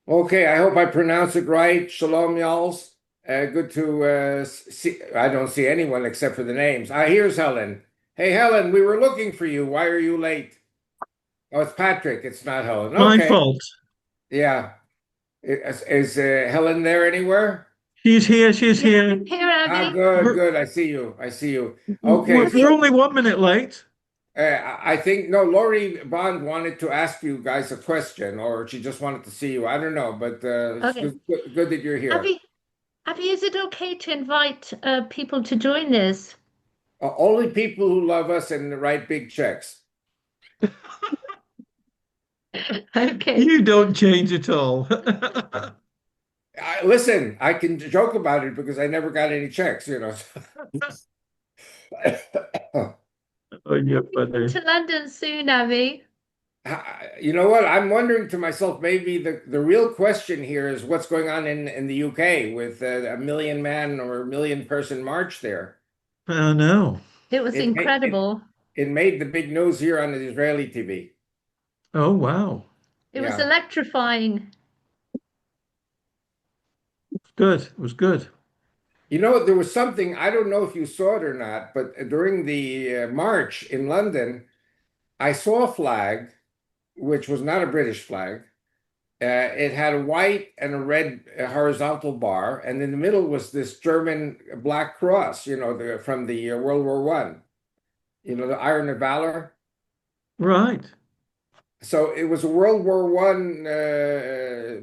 Okay, I hope I pronounce it right. Shalom, y'alls. Good to see. I don't see anyone except for the names. Here's Helen. Hey, Helen, we were looking for you. Why are you late? Oh, it's Patrick. It's not Helen. My Okay. fault. Yeah. Is Helen there anywhere? She's here. She's Yeah, here. I'm here, Ah, Abby. good, We're, good. I see you. I see you. Okay, we're Abby, so only 1 minute late. I think no, Lori Bond wanted to ask you guys a question, or she just wanted to see you. I don't know, but it's okay. good that you're here. Abby, Abby, is it okay to invite people to join this? Only people who love us and write big checks. Okay. You don't change at all. Listen, I can joke about it because I never got any checks, Oh, yeah, To buddy. London soon, Abby. You know what? I'm wondering to myself, maybe the real question here is what's going on in the UK with a million man or a million person march there. Oh, no. It was It made it, incredible. it made the big news here on the Israeli TV. Oh, wow. It was Yeah. electrifying. Good. It was good. There was something, I don't know if you saw it or not, but during the march in London, I saw a flag, which was not a British flag. It had a white and a red horizontal bar, and in the middle was this German black cross, from the World War One, the Iron of Valor. Right. So it was a World War One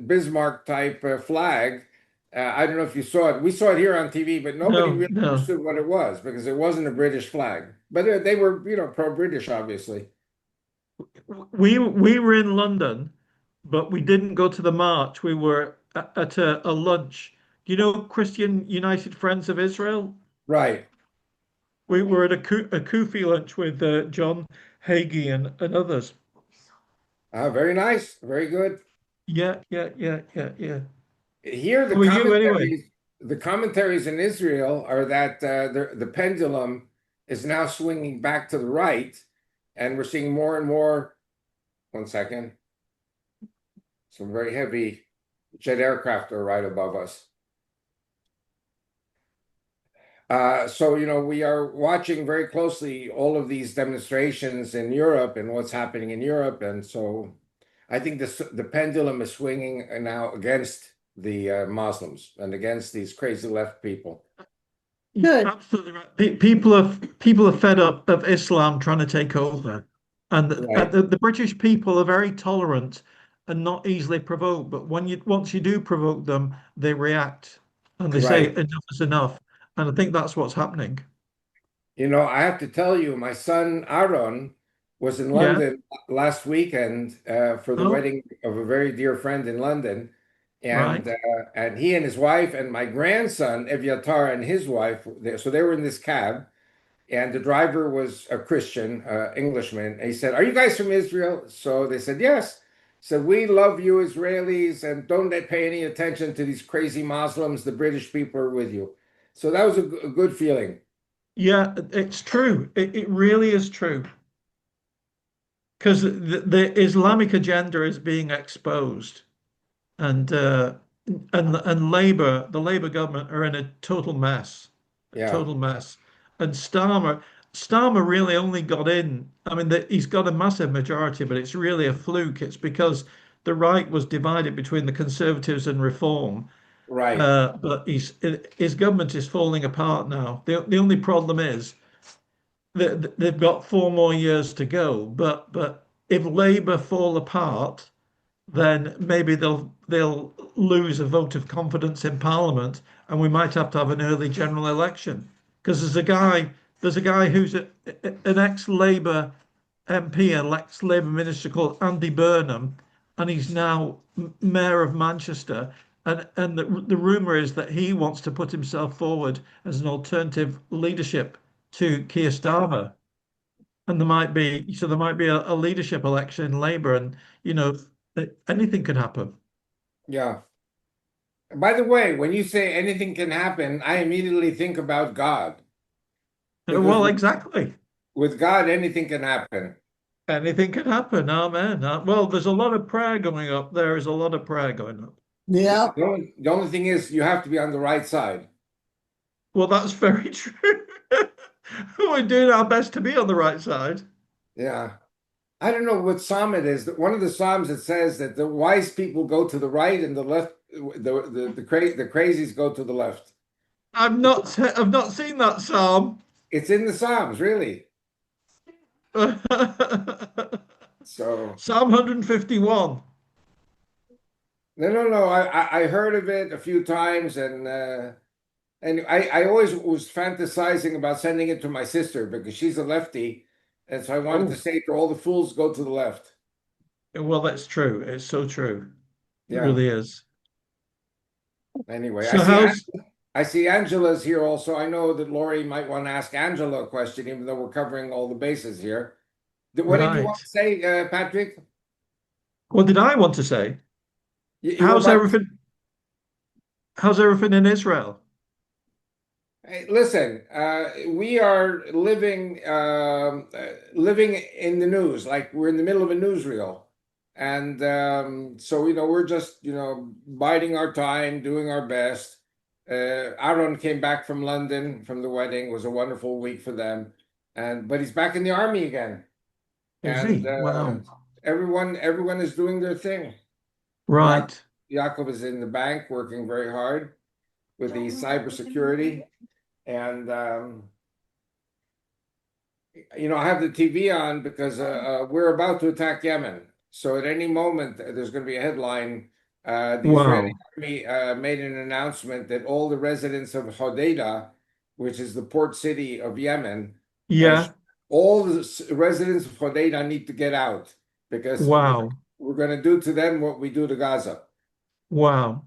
Bismarck type flag. I don't know if you saw it. We saw it here on TV, but nobody No, really no. understood what it was because it wasn't a British flag. But they were, pro-British, obviously. We were in London, but we didn't go to the march. We were at a lunch. Do you know Christian United Friends of Israel? Right. We were at a Kufi lunch with John Hagee and others. Very nice. Very good. Yeah, yeah, yeah, yeah, yeah. Here, How are you anyway? the commentaries in Israel are that the pendulum is now swinging back to the right, and we're seeing more and more. One second, some very heavy jet aircraft are right above us. So, we are watching very closely all of these demonstrations in Europe and what's happening in Europe, and so I think the pendulum is swinging now against the Muslims and against these crazy left people. Good. Absolutely right. People are fed up of Islam trying to take over, and Right, the British people are very tolerant and not easily provoked. But once you do provoke them, they react and they say right. enough is enough. And I think that's what's happening. I have to tell you, my son Aaron was in Yeah. London last weekend for the Oh, wedding of a very dear friend in London, right. and he and his wife and my grandson Evyatar and his wife, so they were in this cab, and the driver was a Christian Englishman. And he said, "Are you guys from Israel?" So they said, "Yes." Said, "We love you Israelis, and don't pay any attention to these crazy Muslims. The British people are with you." So that was a good feeling. Yeah, it's true. It really is true because the Islamic agenda is being exposed. And Labour, the Labour government are in a total mess, a Yeah. total mess. And Starmer really only got in. I mean, he's got a massive majority, but it's really a fluke. It's because the right was divided between the Conservatives and Reform. Right. But his government is falling apart now. The only problem is that they've got 4 more years to go. But if Labour fall apart, then maybe they'll lose a vote of confidence in Parliament, and we might have an early general election. Because there's a guy who's an ex-Labour MP, an ex-Labour minister called Andy Burnham, and he's now mayor of Manchester. And the rumor is that he wants to put himself forward as an alternative leadership to Keir Starmer. And there might be a leadership election in Labour, and you know anything could happen. Yeah. By the way, when you say anything can happen, I immediately think about God because Well, exactly. with God, anything can happen. Anything can happen. Amen. Well, there's a lot of prayer going up. There is a lot of prayer going up. Yeah. The only thing is you have to be on the right side. Well, that's very true. We're doing our best to be on the right side. Yeah. I don't know what psalm it is. One of the psalms it says that the wise people go to the right and the left, the crazies go to the left. I've not seen that psalm. It's in the psalms, really. So Psalm 151. no. I heard of it a few times, and I always was fantasizing about sending it to my sister because she's a lefty, and so I wanted to Oh, say to all the fools, go to the left. well, that's true. It's so true. It Yeah. really is. Anyway, So how's I see Angela's here also. I know that Lori might want to ask Angela a question, even though we're covering all the bases here. What did you want right? to say, Patrick? What did I want to say? You were How's about. everything? How's everything in Israel? Hey, listen, we are living in the news, like we're in the middle of a newsreel, and so we're just biding our time, doing our best. Aaron came back from London from the wedding. It was a wonderful week for them, and but he's back in the army again, Is and he? Wow. everyone is doing their thing. Ya Right. Yaakov is in the bank working very hard with the cybersecurity. And I have the TV on because we're about to attack Yemen. So at any moment, there's going to be a headline. The Israeli Wow. army made an announcement that all the residents of Hodeidah, which is the port city of Yemen, uh, sh- Yeah. all the residents of Hodeidah need to get out because Wow. we're going to do to them what we do to Gaza. Wow.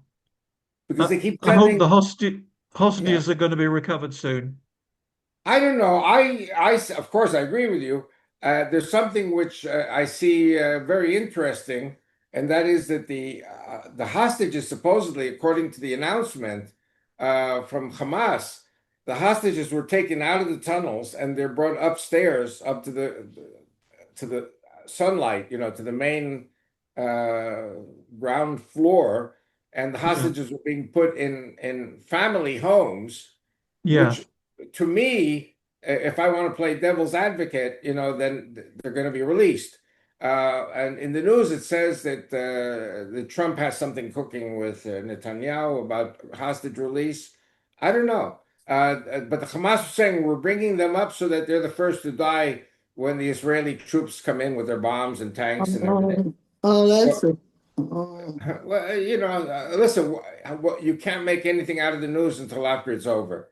Because they keep I hope sending, the yeah. hostages are going to be recovered soon. I don't know. Of course, I agree with you. There's something which I see very interesting, and that is that the hostages, supposedly, according to the announcement from Hamas, the hostages were taken out of the tunnels and they're brought upstairs up to the sunlight, to the main uh, ground floor, and the Yeah. hostages were being put in family homes, Yeah. which to me, if I want to play devil's advocate, then they're going to be released. And in the news, it says that Trump has something cooking with Netanyahu about hostage release. I don't know. But the Hamas was saying we're bringing them up so that they're the first to die when the Israeli troops come in with their bombs and tanks and everything. Oh, that's Well, a, oh, well, listen, you can't make anything out of the news until after it's over.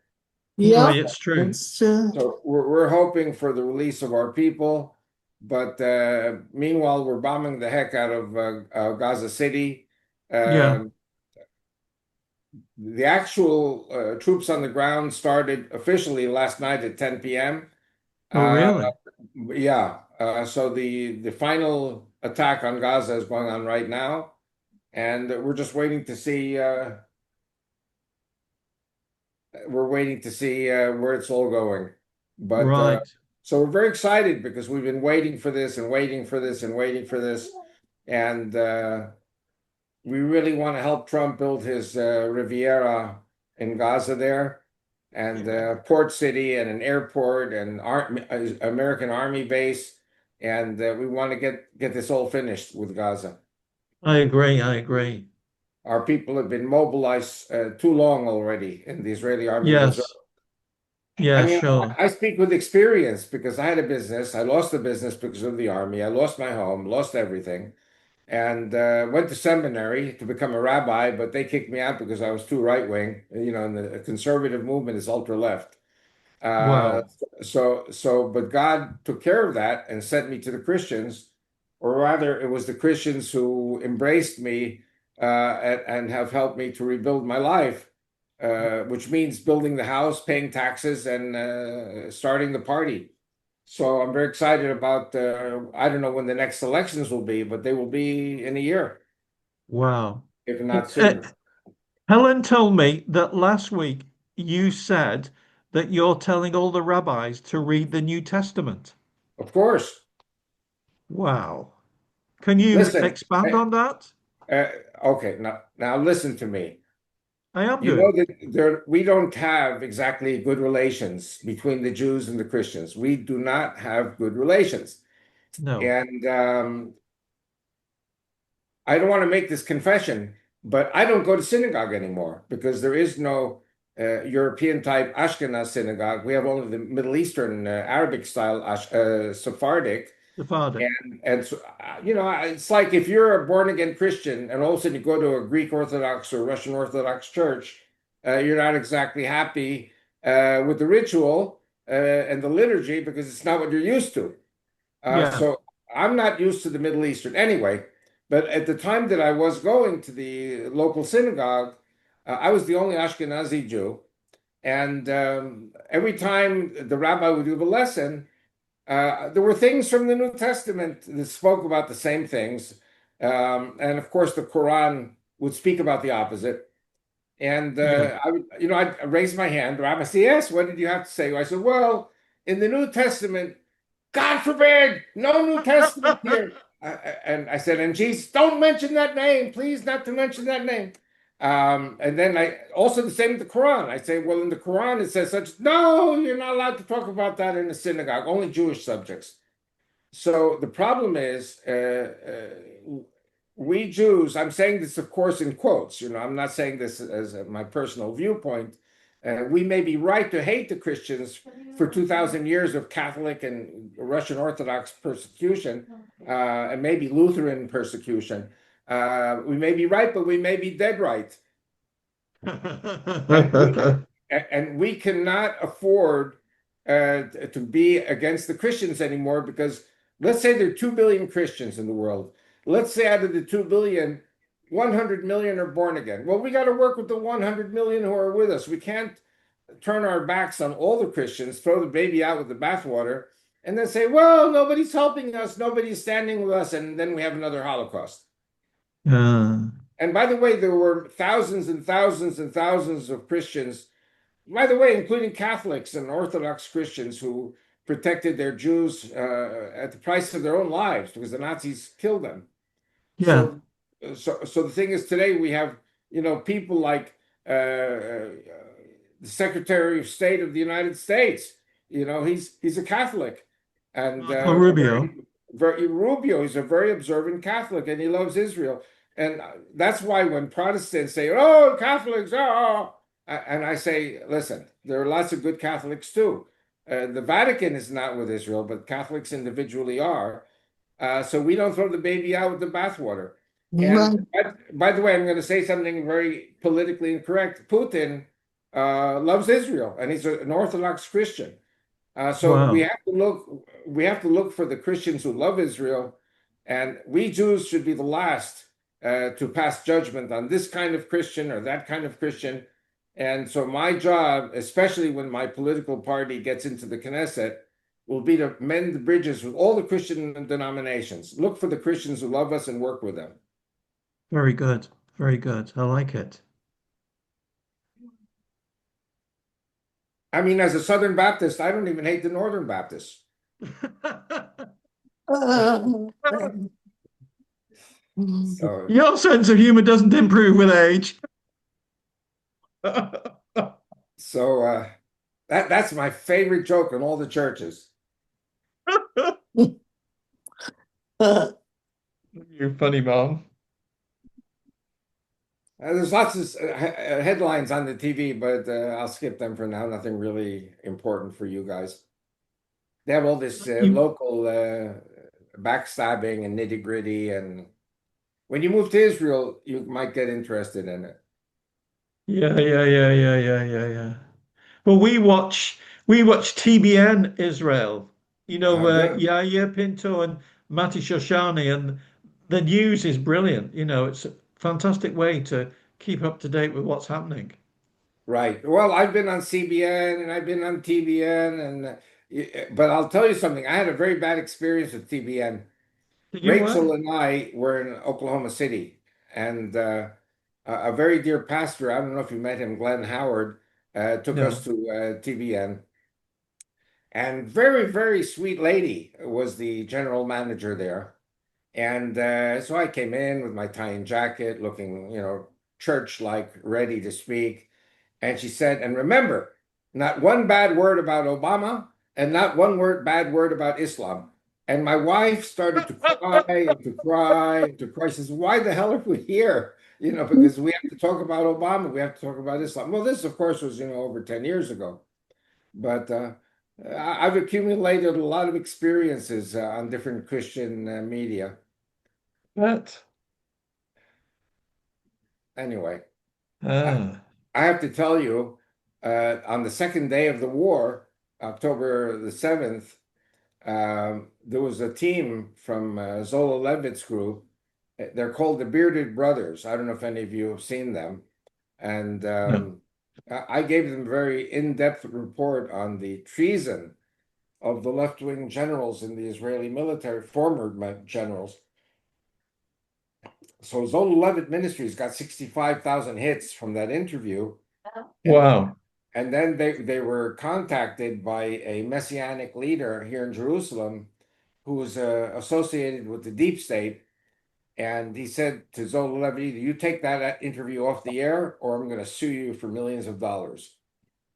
Right. yeah, It's true. that's So we're hoping for the release of our people, but meanwhile we're bombing the heck out of Gaza City. Yeah. Um, the actual troops on the ground started officially last night at 10 p.m. Oh, Uh, really? yeah, so the final attack on Gaza is going on right now, and we're just waiting to see. We're waiting to see where it's all going. But Right. so we're very excited because we've been waiting for this and waiting for this and waiting for this. And we really want to help Trump build his Riviera in Gaza there, and port city and an airport and American Army base. And we want to get this all finished with Gaza. I agree. I agree. Our people have been mobilized too long already in the Israeli Army Reserve. Yes. I Yeah, mean, sure. I speak with experience because I had a business. I lost the business because of the army. I lost my home, lost everything, and went to seminary to become a rabbi, but they kicked me out because I was too right wing. And the conservative movement is ultra left. Uh, Wow. but God took care of that and sent me to the Christians, or rather, it was the Christians who embraced me and have helped me to rebuild my life, which means building the house, paying taxes, and starting the party. So I'm very excited about. I don't know when the next elections will be, but they will be in a year, Wow. if not Uh, sooner. Helen told me that last week you said that you're telling all the rabbis to read the New Testament. Of course. Wow. Can you Listen, expand on that? uh, okay, now listen to me. I am You know doing. that we don't have exactly good relations between the Jews and the Christians. We do not have good relations. No. And I don't want to make this confession, but I don't go to synagogue anymore because there is no European type Ashkenaz synagogue. We have only the Middle Eastern Arabic style Sephardic. Sephardic. And so, it's like if you're a born again Christian and all of a sudden you go to a Greek Orthodox or Russian Orthodox church, you're not exactly happy with the ritual and the liturgy because it's not what you're used to. Yeah. So I'm not used to the Middle Eastern anyway. But at the time that I was going to the local synagogue, I was the only Ashkenazi Jew. And every time the rabbi would give a lesson, there were things from the New Testament that spoke about the same things. And of course, the Quran would speak about the opposite. And Yeah. I'd raise my hand. The rabbi said, "Yes, what did you have to say?" I said, "Well, in the New Testament, God forbid, no New Testament here." And I said, "And Jesus, don't mention that name, please, not to mention that name." And then I also the same with the Quran. I say, "Well, in the Quran it says such." No, you're not allowed to talk about that in the synagogue. Only Jewish subjects. So the problem is, we Jews, I'm saying this, of course, in quotes, I'm not saying this as my personal viewpoint. We may be right to hate the Christians for 2,000 years of Catholic and Russian Orthodox persecution, and maybe Lutheran persecution. We may be right, but we may be dead right. And we cannot afford to be against the Christians anymore because let's say there are 2 billion Christians in the world. Let's say out of the 2 billion, 100 million are born again. Well, we got to work with the 100 million who are with us. We can't turn our backs on all the Christians, throw the baby out with the bathwater, and then say, well, nobody's helping us, nobody's standing with us, and then we have another Holocaust. And by the way, there were thousands and thousands and thousands of Christians, by the way, including Catholics and Orthodox Christians who protected their Jews at the price of their own lives because the Nazis killed them. Yeah. So the thing is, today we have, people like the Secretary of State of the United States. He's a Catholic, and Marco Rubio. Rubio. He's a very observant Catholic, and he loves Israel. And that's why when Protestants say, "Oh, Catholics," and I say, "Listen, there are lots of good Catholics too. The Vatican is not with Israel, but Catholics individually are." So we don't throw the baby out with the bathwater. Right. And by the way, I'm going to say something very politically incorrect. Putin loves Israel, and he's an Orthodox Christian. So we Wow. have to look. We have to look for the Christians who love Israel, and we Jews should be the last to pass judgment on this kind of Christian or that kind of Christian. And so my job, especially when my political party gets into the Knesset, will be to mend the bridges with all the Christian denominations. Look for the Christians who love us and work with them. Very good. Very good. I like it. I mean, as a Southern Baptist, I don't even hate the Northern Baptists. Uh, So, Your sense of humor doesn't improve with age. so that's my favorite joke in all the churches. You're funny, Mom. There's lots of headlines on the TV, but I'll skip them for now. Nothing really important for you guys. They have all this You, local backstabbing and nitty gritty. And when you move to Israel, you might get interested in it. yeah. Well, we watch TBN Israel. Good. Yair Pinto and Mati Shoshani, and the news is brilliant. It's a fantastic way to keep up to date with what's happening. Right. Well, I've been on CBN and I've been on TBN, and but I'll tell you something. I had a very bad experience with TBN. Did you Rachel what? and I were in Oklahoma City, and a very dear pastor, I don't know if you met him, Glenn Howard, took us No. to TBN. And very, very sweet lady was the general manager there. And so I came in with my tie and jacket, looking, church-like, ready to speak. And she said, and remember, not one bad word about Obama and not one bad word about Islam. And my wife started to cry and to cry and to cry. She says, why the hell are we here? Because we have to talk about Obama. We have to talk about Islam. Well, this, of course, was, over 10 years ago. But I've accumulated a lot of experiences on different Christian media. But Anyway, I, ah, I have to tell you, on the second day of the war, October the 7th, there was a team from Zola Levitt's group. They're called the Bearded Brothers. I don't know if any of you have seen them. And no. I gave them a very in-depth report on the treason of the left-wing generals in the Israeli military, former generals. So Zola Levitt Ministries got 65,000 hits from that interview. And Wow. and then they were contacted by a messianic leader here in Jerusalem who was associated with the deep state. And he said to Zola Levitt, either you take that interview off the air or I'm going to sue you for millions of dollars.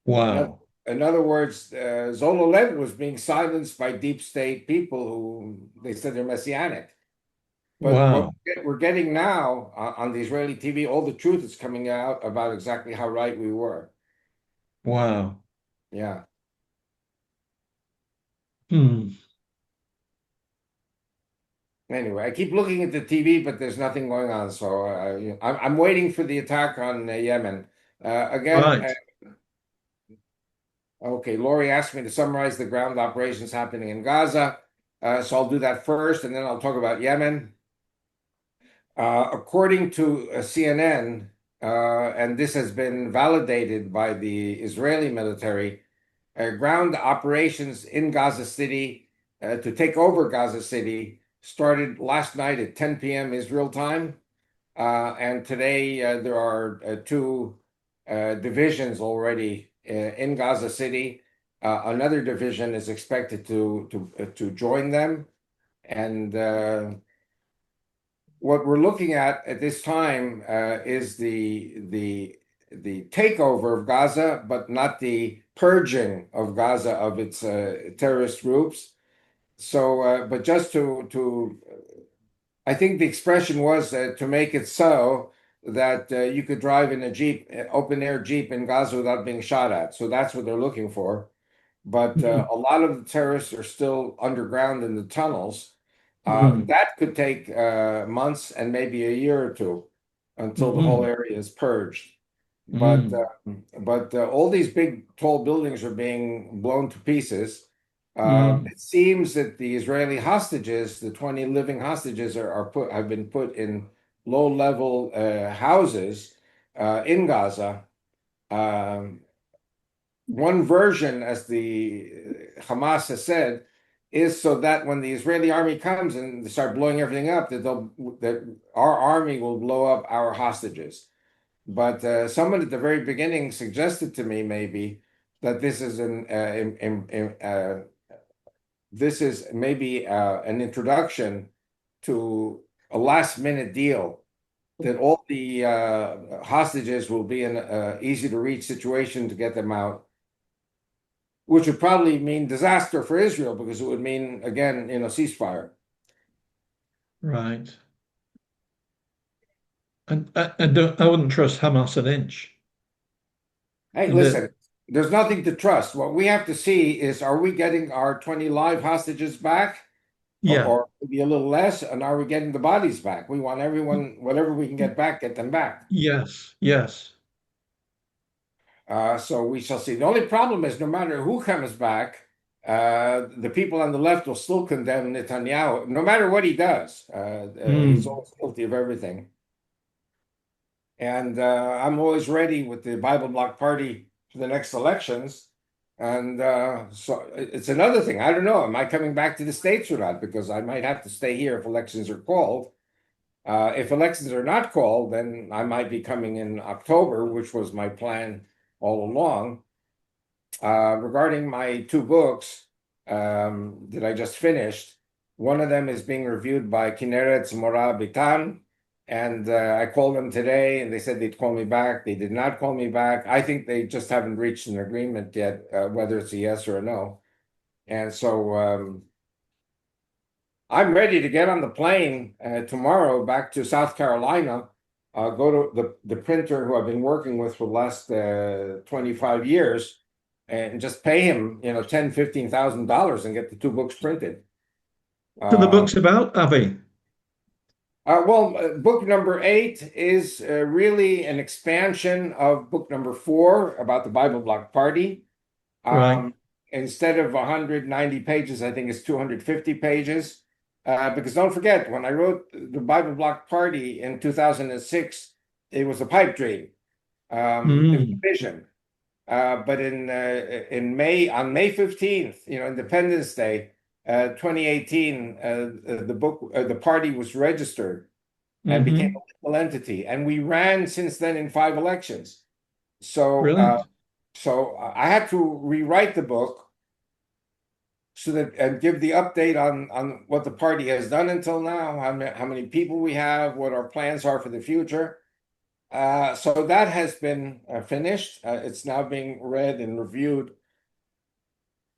In other, Wow. in other words, Zola Levitt was being silenced by deep state people who they said they're messianic. But what Wow. we're getting now on the Israeli TV, all the truth is coming out about exactly how right we were. Wow. Yeah. Hmm. Anyway, I keep looking at the TV, but there's nothing going on. So I'm waiting for the attack on Yemen. Again, Right. okay, Lori asked me to summarize the ground operations happening in Gaza. So I'll do that first, and then I'll talk about Yemen. According to CNN, and this has been validated by the Israeli military, ground operations in Gaza City to take over Gaza City started last night at 10 p.m. Israel time. And today there are two divisions already in Gaza City. Another division is expected to join them. And what we're looking at this time is the takeover of Gaza, but not the purging of Gaza of its terrorist groups. So, but just I think the expression was to make it so that you could drive in a Jeep, open air Jeep in Gaza without being shot at. So that's what they're looking for. But Hmm. a lot of the terrorists are still underground in the tunnels. Hmm. That could take months and maybe a year or two until the whole Hmm. area is purged. But Hmm. all these big tall buildings are being blown to pieces. Hmm. It seems that the Israeli hostages, the 20 living hostages, have been put in low-level houses in Gaza. Um, One version, as the Hamas has said, is so that when the Israeli army comes and they start blowing everything up, that our army will blow up our hostages. But someone at the very beginning suggested to me maybe that this is maybe an introduction to a last minute deal that all the hostages will be in an easy to reach situation to get them out, which would probably mean disaster for Israel because it would mean again, ceasefire. Right. And I wouldn't trust Hamas an inch. Hey, The listen, there's nothing to trust. What we have to see is, are we getting our 20 live hostages back? yeah. Or maybe a little less, and are we getting the bodies back? We want everyone, whatever we can get back, get them back. Yes. Yes. So we shall see. The only problem is, no matter who comes back, the people on the left will still condemn Netanyahu, no matter what he does. He's Hmm. always guilty of everything. And I'm always ready with the Bible Bloc Party for the next elections. And so it's another thing. I don't know. Am I coming back to the States or not? Because I might have to stay here if elections are called. If elections are not called, then I might be coming in October, which was my plan all along. Regarding my two books, that I just finished. One of them is being reviewed by Kinneret Bitan, and I called them today, and they said they'd call me back. They did not call me back. I think they just haven't reached an agreement yet, whether it's a yes or a no. And so I'm ready to get on the plane tomorrow back to South Carolina, go to the printer who I've been working with for the last 25 years, and just pay him, $10,000, $15,000 and get the two books printed. So the book's about, Avi. Book number 8 is really an expansion of book number 4 about the Bible Block Party. Right. Instead of 190 pages, I think it's 250 pages. Because don't forget, when I wrote the Bible Block Party in 2006, it was a pipe dream. It was a vision. But on May 15th, Independence Day, 2018, the party was registered and became a legal entity, and we ran since then in 5 elections. So, so I had to rewrite the book and give the update on what the party has done until now, how many people we have, what our plans are for the future. So that has been finished. It's now being read and reviewed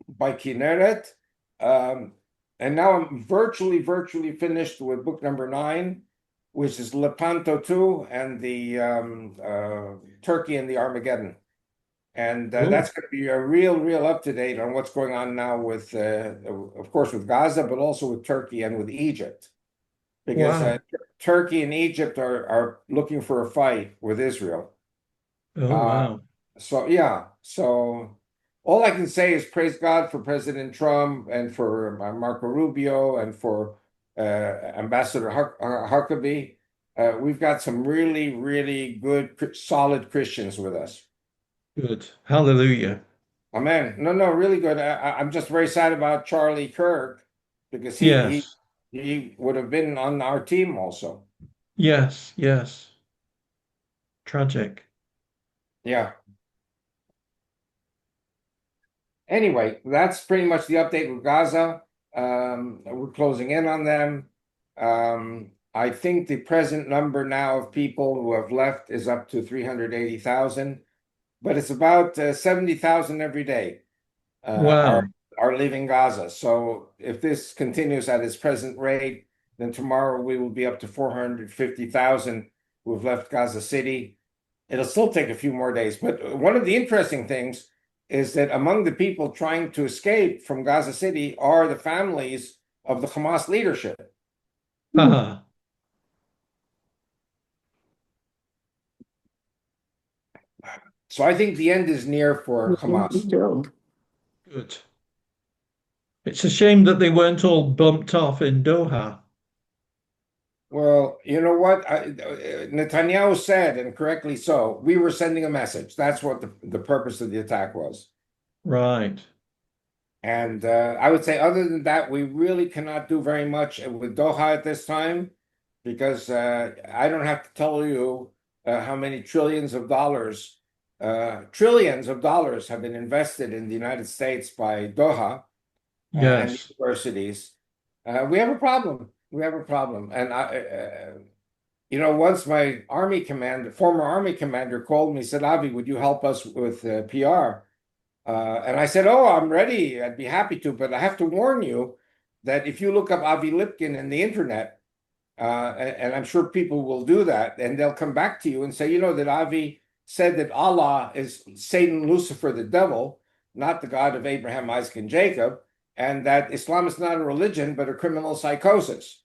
by Kinneret. And now I'm virtually finished with book number 9, which is Lepanto 2 and the Turkey and the Armageddon. And that's going to be a real up-to-date on what's going on now with, of course, with Gaza, but also with Turkey and with Egypt. Because Turkey and Egypt are looking for a fight with Israel. Oh, wow. So all I can say is praise God for President Trump and for Marco Rubio and for Ambassador Huckabee. We've got some really good, solid Christians with us. Good. Hallelujah. Amen. No, really good. I'm just very sad about Charlie Kirk because he would have been on our team also. Yes. Tragic. Yeah. Anyway, that's pretty much the update with Gaza. We're closing in on them. I think the present number now of people who have left is up to 380,000, but it's about 70,000 every day Wow. are leaving Gaza. So if this continues at its present rate, then tomorrow we will be up to 450,000 who have left Gaza City. It'll still take a few more days. But one of the interesting things is that among the people trying to escape from Gaza City are the families of the Hamas leadership. So I think the end is near for Hamas. Good. It's a shame that they weren't all bumped off in Doha. Well, you know what? Netanyahu said, and correctly so, we were sending a message. That's what the purpose of the attack was. Right. And I would say, other than that, we really cannot do very much with Doha at this time, because I don't have to tell you how many trillions of dollars have been invested in the United States by Doha and universities. We have a problem. And once my former army commander called me, said, Avi, would you help us with PR? And I said, oh, I'm ready. I'd be happy to, but I have to warn you that if you look up Avi Lipkin in the internet, and I'm sure people will do that, and they'll come back to you and say, that Avi said that Allah is Satan, Lucifer, the devil, not the God of Abraham, Isaac, and Jacob, and that Islam is not a religion, but a criminal psychosis.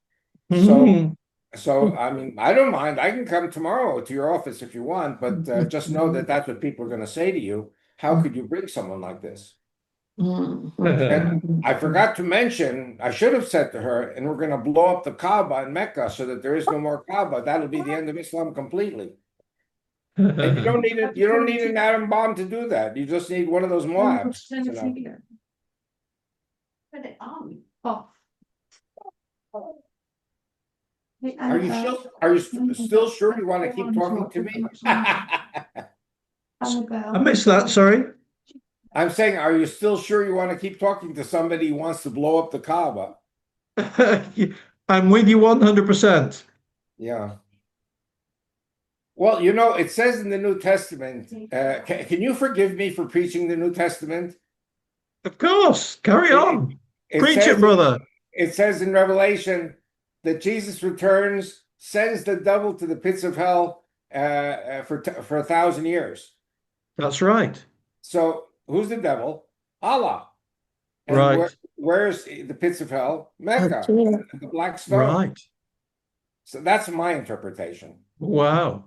So I mean, I don't mind. I can come tomorrow to your office if you want, but just know that that's what people are going to say to you. How could you bring someone like this? And I forgot to mention, I should have said to her, and we're going to blow up the Kaaba in Mecca so that there is no more Kaaba. That'll be the end of Islam completely. And you don't need an atom bomb to do that. You just need one of those Moabs. Are you still sure you want to keep talking to me? I missed that, sorry. I'm saying, are you still sure you want to keep talking to somebody who wants to blow up the Kaaba? I'm with you 100%. Yeah. Well, it says in the New Testament, can you forgive me for preaching the New Testament? Of course. Carry It, on. it Preach it, says brother. it says in Revelation that Jesus returns, sends the devil to the pits of hell for 1,000 years. That's right. So who's the devil? Allah. And Right. where's the pits of hell? Mecca, Okay. the Black Stone. Right. So that's my interpretation. Wow.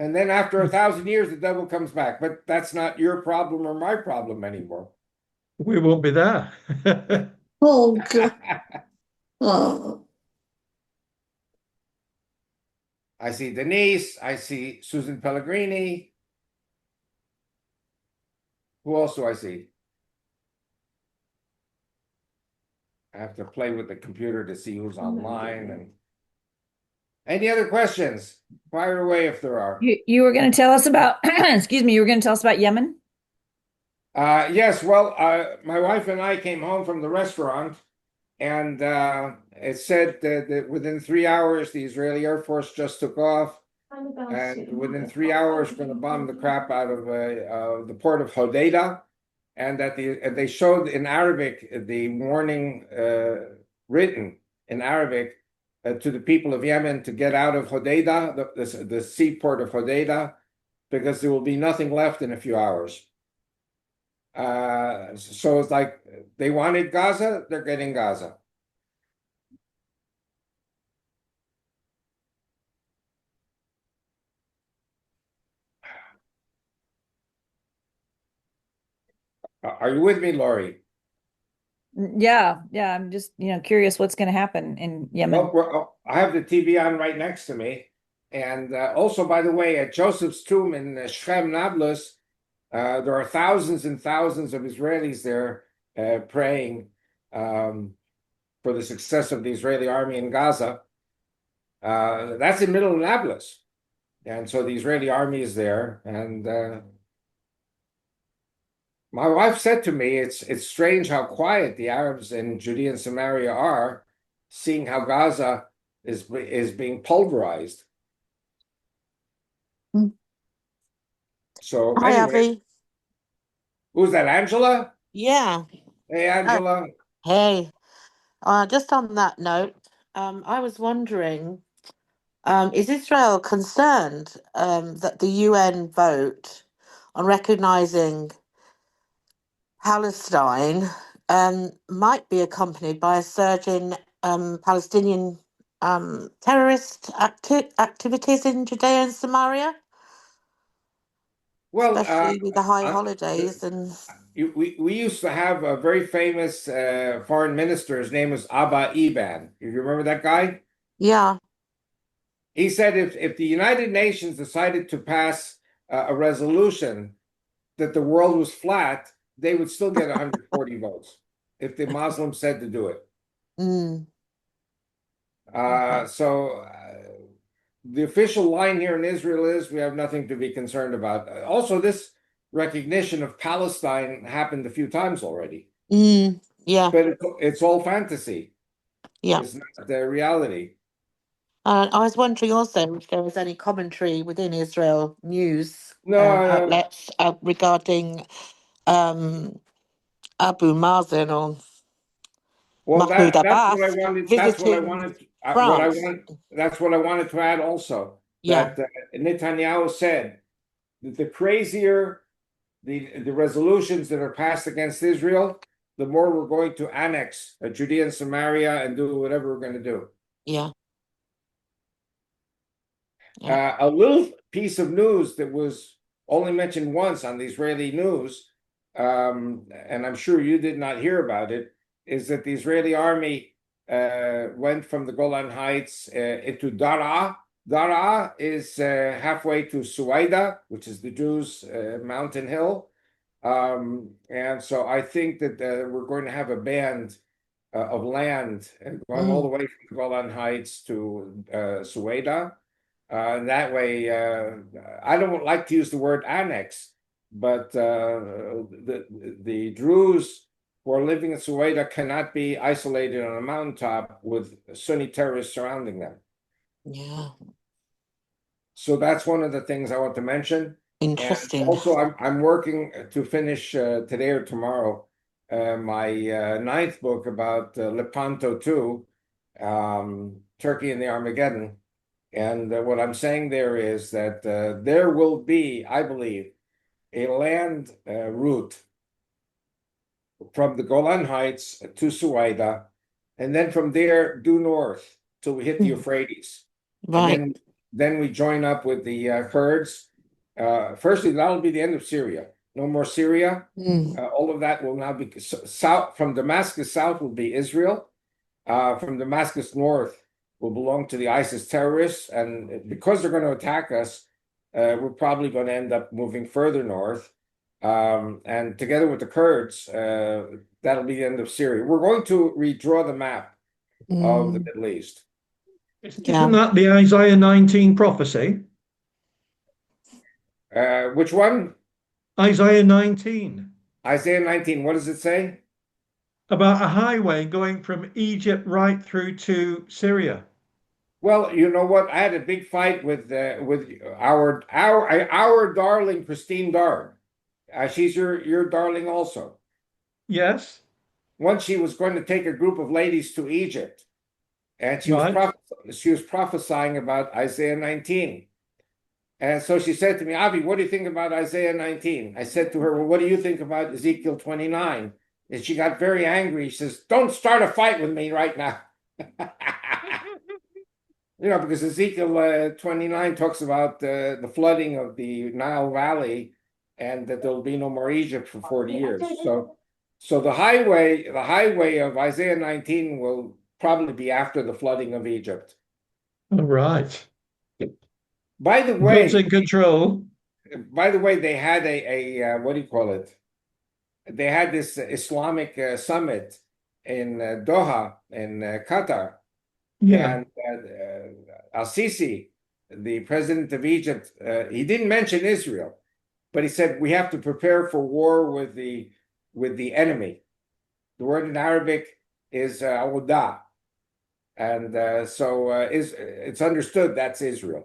And then after 1,000 years, the devil comes back. But that's not your problem or my problem anymore. We won't be there. Oh, God. Oh, I see Denise. I see Susan Pellegrini. Who else do I see? I have to play with the computer to see who's online. And any other questions? Fire away if there are. You were going to tell us about, excuse me, you were going to tell us about Yemen? Yes, well, my wife and I came home from the restaurant, and it said that within 3 hours, the Israeli Air Force just took off, and within 3 hours, we're going to bomb the crap out of the port of Hodeidah, and they showed in Arabic the warning written in Arabic to the people of Yemen to get out of Hodeidah, the seaport of Hodeidah, because there will be nothing left in a few hours. So it's like they wanted Gaza, they're getting Gaza. Are you with me, Laurie? Yeah, yeah. I'm just, curious what's going to happen in Yemen. I have the TV on right next to me. And also, by the way, at Joseph's tomb in Shem, Nablus, there are thousands and thousands of Israelis there praying for the success of the Israeli army in Gaza. That's in middle of Nablus. And so the Israeli army is there. And my wife said to me, it's strange how quiet the Arabs in Judea and Samaria are, seeing how Gaza is being pulverized. Hmm. So Hi, anyway, Avi. who's that, Angela? Yeah. Hey, Uh, Angela. hey. Just on that note, I was wondering, is Israel concerned that the UN vote on recognizing Palestine might be accompanied by a surge in Palestinian terrorist activities in Judea and Samaria, Well, especially with the high I, holidays and we used to have a very famous foreign minister. His name was Abba Eban. You remember that guy? yeah, He said if the United Nations decided to pass a resolution that the world was flat, they would still get 140 votes if the Muslims said to do it. mm, okay. So the official line here in Israel is we have nothing to be concerned about. Also, this recognition of Palestine happened a few times already, Yeah, but it's all fantasy. yeah. It's not the reality. I was wondering also if there was any commentary within Israel news No, outlets regarding um, Abu Mazen or well, Mahmoud that's what I Abbas wanted. That's what I visiting wanted. What I France. want. That's what I wanted to add also. Yeah, That Netanyahu said that the crazier the resolutions that are passed against Israel, the more we're going to annex Judea and Samaria and do whatever we're going to do. yeah, yeah. A little piece of news that was only mentioned once on the Israeli news, and I'm sure you did not hear about it, is that the Israeli army went from the Golan Heights into Daraa. Daraa is halfway to Suwaida, which is the Jews' mountain hill. And so I think that we're going to have a band of land going all the way from the Golan Heights to Suwaida. That way, I don't like to use the word annex, but the Druze who are living in Suwaida cannot be isolated on a mountaintop with Sunni terrorists surrounding them. Yeah. So that's one of the things I want to mention. And Interesting. also, I'm working to finish today or tomorrow my ninth book about Lepanto II, Turkey and the Armageddon. And what I'm saying there is that there will be, I believe, a land route from the Golan Heights to Suwaida, and then from there due north till we hit the Euphrates. Right. And then we join up with the Kurds. Firstly, that'll be the end of Syria. No more Syria. All of that will now be south. From Damascus south will be Israel. From Damascus north will belong to the ISIS terrorists. And because they're going to attack us, we're probably going to end up moving further north. And together with the Kurds, that'll be the end of Syria. We're going to redraw the map of the Middle East. Isn't that the Isaiah 19 prophecy? Which one? Isaiah 19. Isaiah 19. What does it say? About a highway going from Egypt right through to Syria. Well, you know what? I had a big fight with our darling Christine Darg. She's your darling also. Yes. Once she was going to take a group of ladies to Egypt, and she was prophesying about Isaiah 19. And so she said to me, Avi, what do you think about Isaiah 19? I said to her, well, what do you think about Ezekiel 29? And she got very angry. She says, don't start a fight with me right now. You know, because Ezekiel 29 talks about the flooding of the Nile Valley and that there'll be no more Egypt for 40 years. So the highway of Isaiah 19 will probably be after the flooding of Egypt. All right. By the way, God's in control. By the way, they had a what do you call it? They had this Islamic summit in Doha in Qatar. Yeah. And Al-Sisi, the president of Egypt, he didn't mention Israel, but he said we have to prepare for war with the enemy. The word in Arabic is awda, and so it's understood that's Israel.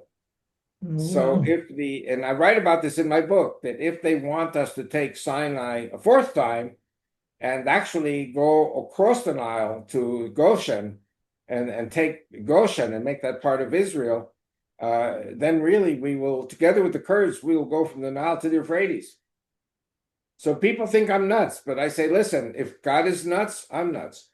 So and I write about this in my book, that if they want us to take Sinai a fourth time and actually go across the Nile to Goshen and take Goshen and make that part of Israel, then really we will, together with the Kurds, we will go from the Nile to the Euphrates. So people think I'm nuts, but I say, listen, if God is nuts, I'm nuts.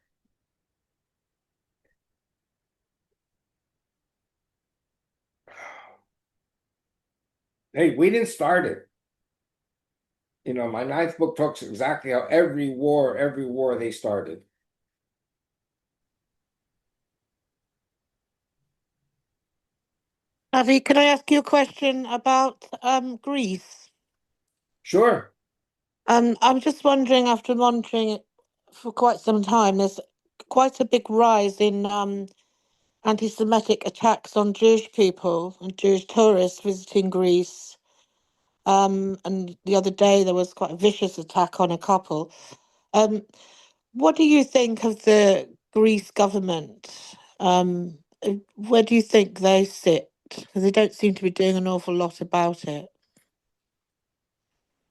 Hey, we didn't start it. You know, my ninth book talks exactly how every war they started. Avi, can I ask you a question about Greece? Sure. I'm just wondering, after monitoring it for quite some time, there's quite a big rise in anti-Semitic attacks on Jewish people and Jewish tourists visiting Greece. And the other day there was quite a vicious attack on a couple. What do you think of the Greece government? Where do you think they sit? Because they don't seem to be doing an awful lot about it.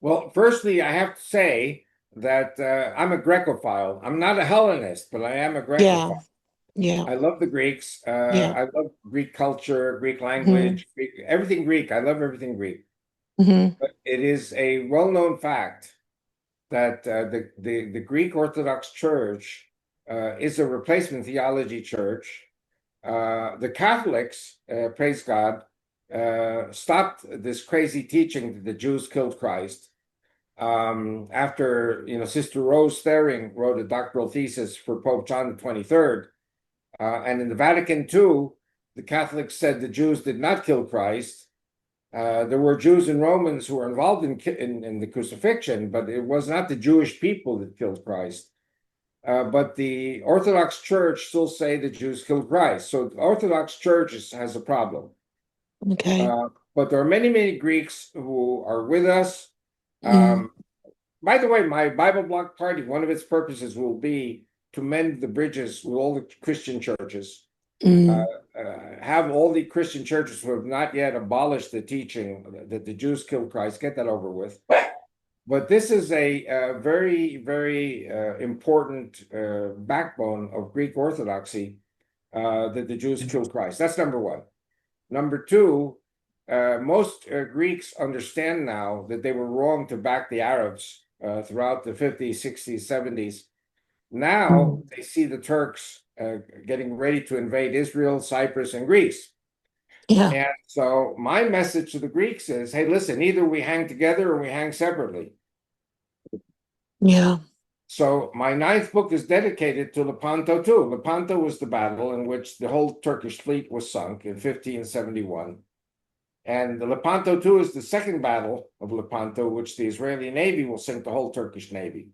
Well, firstly, I have to say that I'm a Grecophile. I'm not a Hellenist, but I am a Grecophile. Yeah. I love the Greeks. Yeah. I love Greek culture, Greek language, everything Greek. I love everything Greek. But it is a well-known fact that the Greek Orthodox Church is a replacement theology church. The Catholics, praise God, stopped this crazy teaching that the Jews killed Christ. After Sister Rose Thering wrote a doctoral thesis for Pope John the 23rd, and in the Vatican II, the Catholics said the Jews did not kill Christ. There were Jews and Romans who were involved in the crucifixion, but it was not the Jewish people that killed Christ. But the Orthodox Church still say the Jews killed Christ. So the Orthodox Church has a problem. Okay. But there are many, many Greeks who are with us. Um, by the way, my Bible Block Party, one of its purposes will be to mend the bridges with all the Christian churches. Have all the Christian churches who have not yet abolished the teaching that the Jews killed Christ, get that over with. But this is a very, very important backbone of Greek Orthodoxy, that the Jews killed Christ. That's number one. Number two, most Greeks understand now that they were wrong to back the Arabs throughout the 50s, 60s, 70s. Now they see the Turks getting ready to invade Israel, Cyprus, and Greece. Yeah. And so my message to the Greeks is, hey, listen, either we hang together or we hang separately. Yeah. So my ninth book is dedicated to Lepanto too. Lepanto was the battle in which the whole Turkish fleet was sunk in 1571. And the Lepanto too is the second battle of Lepanto, which the Israeli Navy will sink the whole Turkish Navy.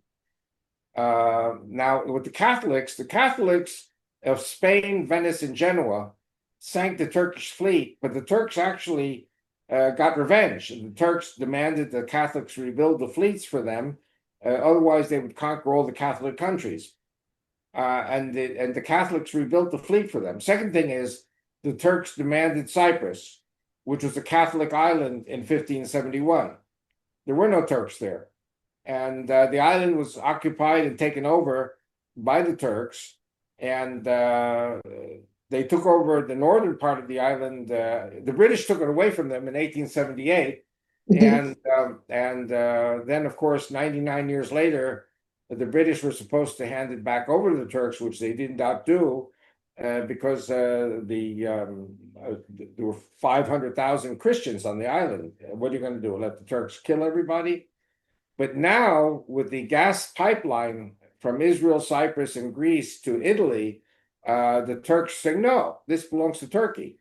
Now, with the Catholics of Spain, Venice, and Genoa sank the Turkish fleet, but the Turks actually got revenge. The Turks demanded the Catholics rebuild the fleets for them. Otherwise, they would conquer all the Catholic countries. And the Catholics rebuilt the fleet for them. Second thing is, the Turks demanded Cyprus, which was a Catholic island in 1571. There were no Turks there. And the island was occupied and taken over by the Turks. And they took over the northern part of the island. The British took it away from them in 1878. And then, of course, 99 years later, the British were supposed to hand it back over to the Turks, which they did not do because there were 500,000 Christians on the island. What are you going to do? Let the Turks kill everybody? But now, with the gas pipeline from Israel, Cyprus, and Greece to Italy, the Turks say, no, this belongs to Turkey.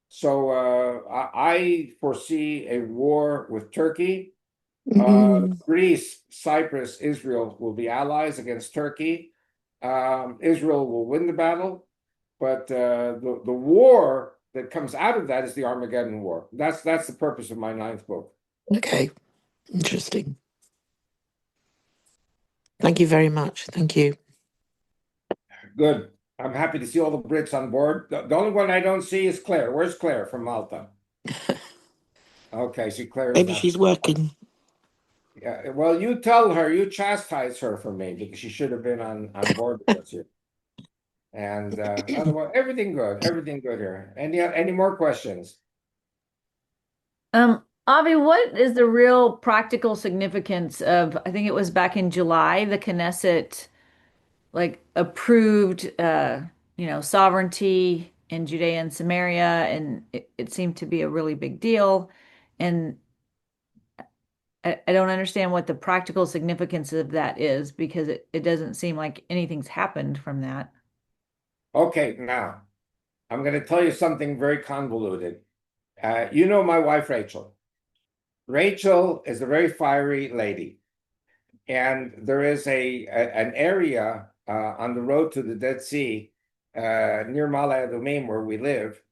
So I foresee a war with Turkey. Greece, Cyprus, Israel will be allies against Turkey. Israel will win the battle, but the war that comes out of that is the Armageddon War. That's the purpose of my ninth book. Okay. Interesting. Thank you very much. Thank you. Good. I'm happy to see all the Brits on board. The only one I don't see is Claire. Where's Claire from Malta? Okay, see Claire is Maybe not. she's working. Yeah, well, you tell her, you chastise her for me because she should have been on board with us here. And otherwise, everything good here. Any more questions? Avi, what is the real practical significance of, I think it was back in July, the Knesset like approved sovereignty in Judea and Samaria, and it seemed to be a really big deal. And I don't understand what the practical significance of that is because it doesn't seem like anything's happened from that. Okay, now I'm going to tell you something very convoluted. You know my wife, Rachel. Rachel is a very fiery lady. And there is an area on the road to the Dead Sea near Ma'ale Adumim where we live.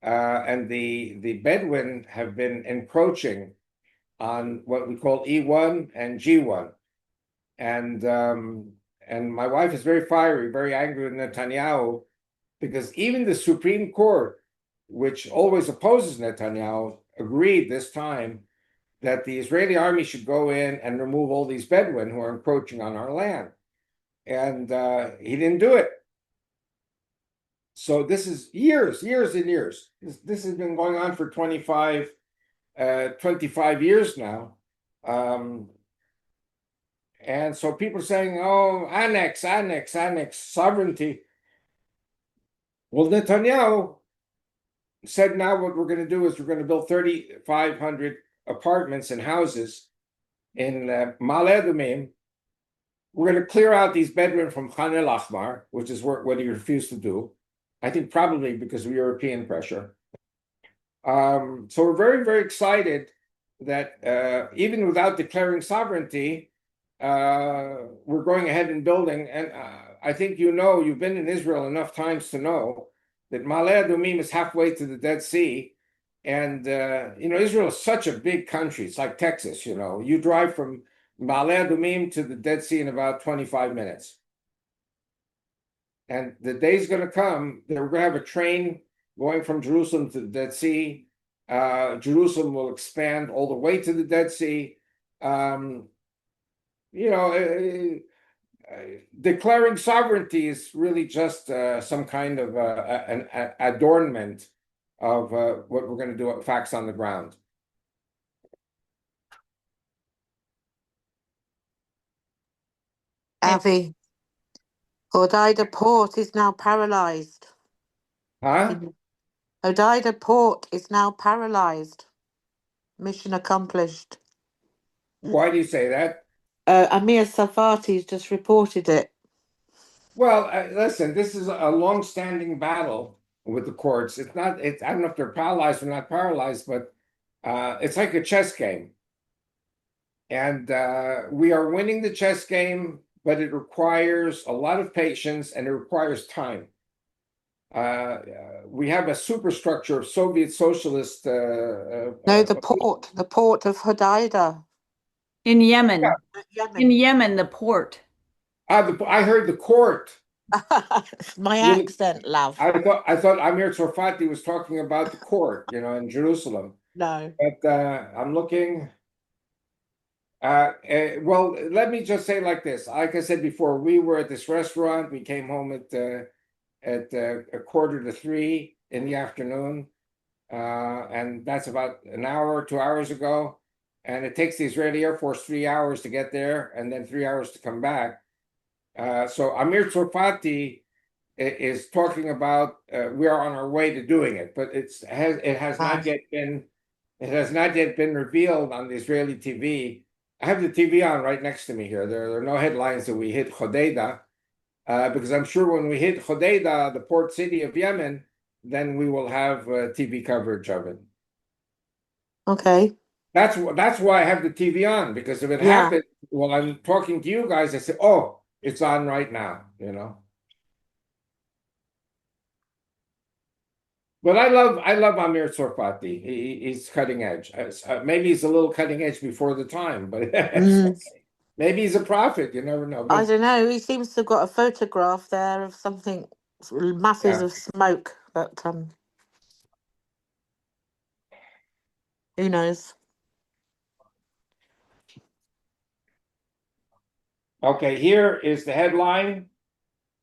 And the Bedouin have been encroaching on what we call E1 and G1. And my wife is very fiery, very angry with Netanyahu, because even the Supreme Court, which always opposes Netanyahu, agreed this time that the Israeli army should go in and remove all these Bedouin who are encroaching on our land. And he didn't do it. So this is years and years. This has been going on for 25 years now. And so people are saying, oh, annex, sovereignty. Well, Netanyahu said now what we're going to do is we're going to build 3,500 apartments and houses in Ma'ale Adumim. We're going to clear out these Bedouin from Khan el Ahmar, which is what he refused to do. I think probably because of European pressure. So we're very, very excited that even without declaring sovereignty, we're going ahead and building. And I think you've been in Israel enough times to know that Ma'ale Adumim is halfway to the Dead Sea. And Israel is such a big country. It's like Texas, You drive from Ma'ale Adumim to the Dead Sea in about 25 minutes. And the day's going to come, they're going to have a train going from Jerusalem to the Dead Sea. Jerusalem will expand all the way to the Dead Sea. Declaring sovereignty is really just some kind of an adornment of what we're going to do, facts on the ground. Avi, Hodeida Port is now paralyzed. Huh? Hodeida Port is now paralyzed. Mission accomplished. Why do you say that? Amir Safati's just reported it. Well, listen, this is a long-standing battle with the courts. I don't know if they're paralyzed or not paralyzed, but it's like a chess game. And we are winning the chess game, but it requires a lot of patience and it requires time. We have a superstructure of Soviet socialist. No, the port of Hodeida. In Yemen. Yemen. In Yemen, the port. I heard the court. My accent, love. I thought Amir Tsarfati was talking about the court, in Jerusalem. No. But I'm looking. Well, let me just say like this. Like I said before, we were at this restaurant. We came home at 2:45 in the afternoon, and that's about an hour, 2 hours ago. And it takes the Israeli Air Force 3 hours to get there, and then 3 hours to come back. So Amir Tsarfati is talking about we are on our way to doing it, but it has not yet been revealed on the Israeli TV. I have the TV on right next to me here. There are no headlines that we hit Hodeida, because I'm sure when we hit Hodeida, the port city of Yemen, then we will have TV coverage of it. Okay. That's why I have the TV on, because if it happens while I'm talking to you guys, I say, "Oh, it's on right now," But I love Amir Tsarfati. He's cutting edge. Maybe he's a little cutting edge before the time, but maybe he's a prophet. You never know. I don't know. He seems to have got a photograph there of something, masses of smoke, but who knows? Okay, here is the headline.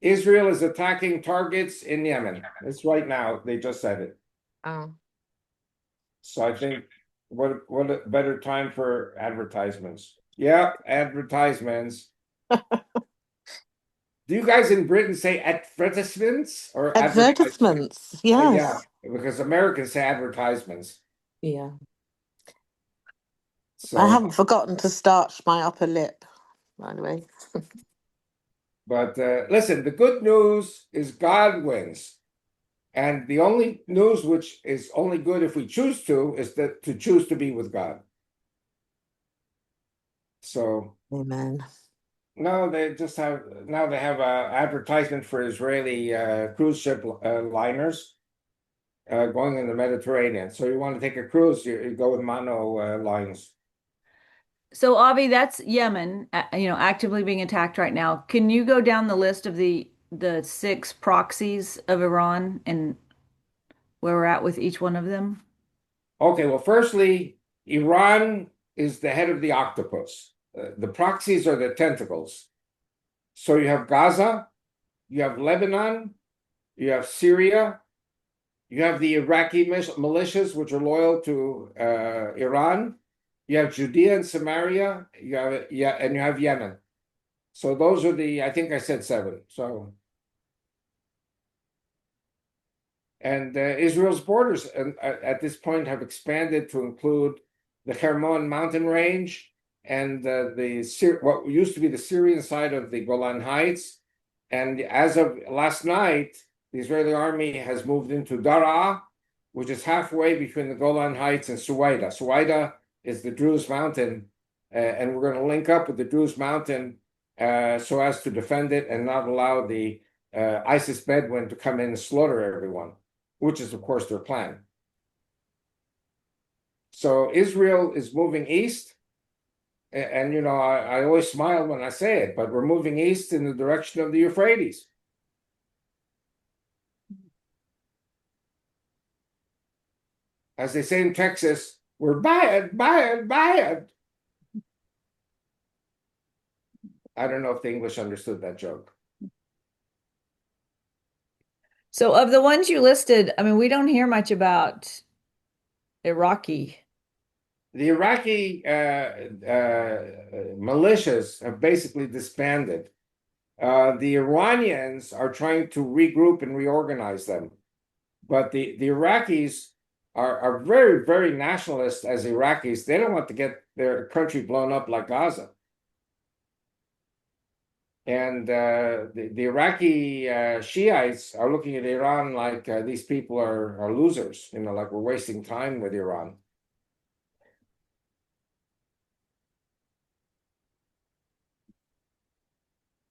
Israel is attacking targets in Yemen. It's right now. They just said it. Oh. So I think what a better time for advertisements. Yeah, advertisements. Do you guys in Britain say advertisements or Advertisements? Yes. Yeah, because Americans say advertisements. Yeah. So, I haven't forgotten to starch my upper lip, by the way. but listen, the good news is God wins. And the only news which is only good if we choose to is that to choose to be with God. So Amen. no, they have an advertisement for Israeli cruise ship liners going in the Mediterranean. So you want to take a cruise, you go with mono lines. So Avi, that's Yemen, actively being attacked right now. Can you go down the list of the 6 proxies of Iran and where we're at with each one of them? Okay, well, firstly, Iran is the head of the octopus. The proxies are the tentacles. So you have Gaza, you have Lebanon, you have Syria, you have the Iraqi militias, which are loyal to Iran. You have Judea and Samaria. And you have Yemen. So those are I think I said 7. So, and Israel's borders at this point have expanded to include the Hermon mountain range and what used to be the Syrian side of the Golan Heights. And as of last night, the Israeli army has moved into Daraa, which is halfway between the Golan Heights and Suwaida. Suwaida is the Druze mountain, and we're going to link up with the Druze mountain so as to defend it and not allow the ISIS Bedouin to come in and slaughter everyone, which is, of course, their plan. So Israel is moving east, and I always smile when I say it, but we're moving east in the direction of the Euphrates. As they say in Texas, we're bad, bad, bad. I don't know if the English understood that joke. So of the ones you listed, I mean, we don't hear much about Iraqi. The Iraqi militias have basically disbanded. The Iranians are trying to regroup and reorganize them. But the Iraqis are very, very nationalist as Iraqis. They don't want to get their country blown up like Gaza. And the Iraqi Shiites are looking at Iran like these people are losers, like we're wasting time with Iran.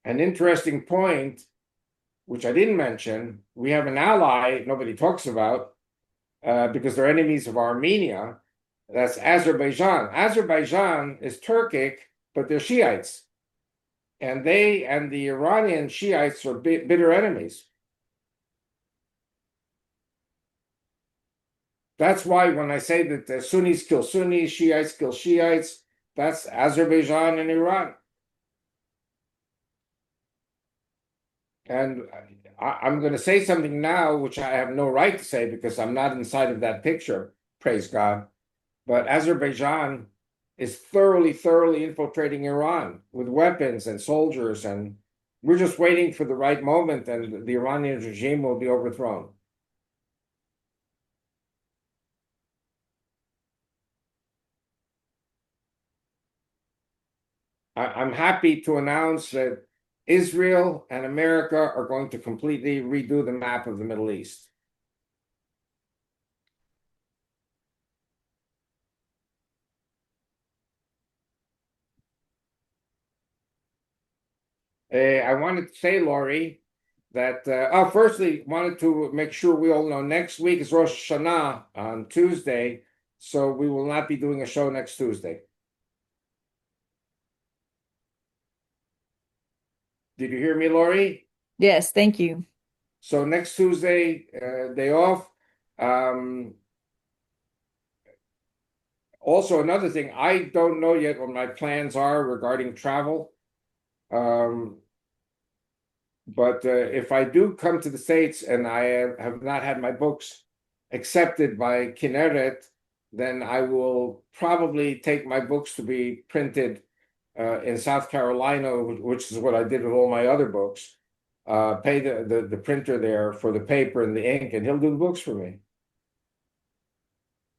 An interesting point, which I didn't mention, we have an ally nobody talks about because they're enemies of Armenia. That's Azerbaijan. Azerbaijan is Turkic, but they're Shiites. And they and the Iranian Shiites are bitter enemies. That's why when I say that the Sunnis kill Sunnis, Shiites kill Shiites, that's Azerbaijan and Iran. And I'm going to say something now, which I have no right to say because I'm not inside of that picture, praise God. But Azerbaijan is thoroughly, thoroughly infiltrating Iran with weapons and soldiers. And we're just waiting for the right moment and the Iranian regime will be overthrown. I'm happy to announce that Israel and America are going to completely redo the map of the Middle East. I wanted to say, Laurie, that firstly, wanted to make sure we all know next week is Rosh Hashanah on Tuesday, so we will not be doing a show next Tuesday. Did you hear me, Laurie? Yes, thank you. So next Tuesday, day off. Also, another thing, I don't know yet what my plans are regarding travel. But if I do come to the States and I have not had my books accepted by Kinneret, then I will probably take my books to be printed in South Carolina, which is what I did with all my other books. Pay the printer there for the paper and the ink, and he'll do the books for me.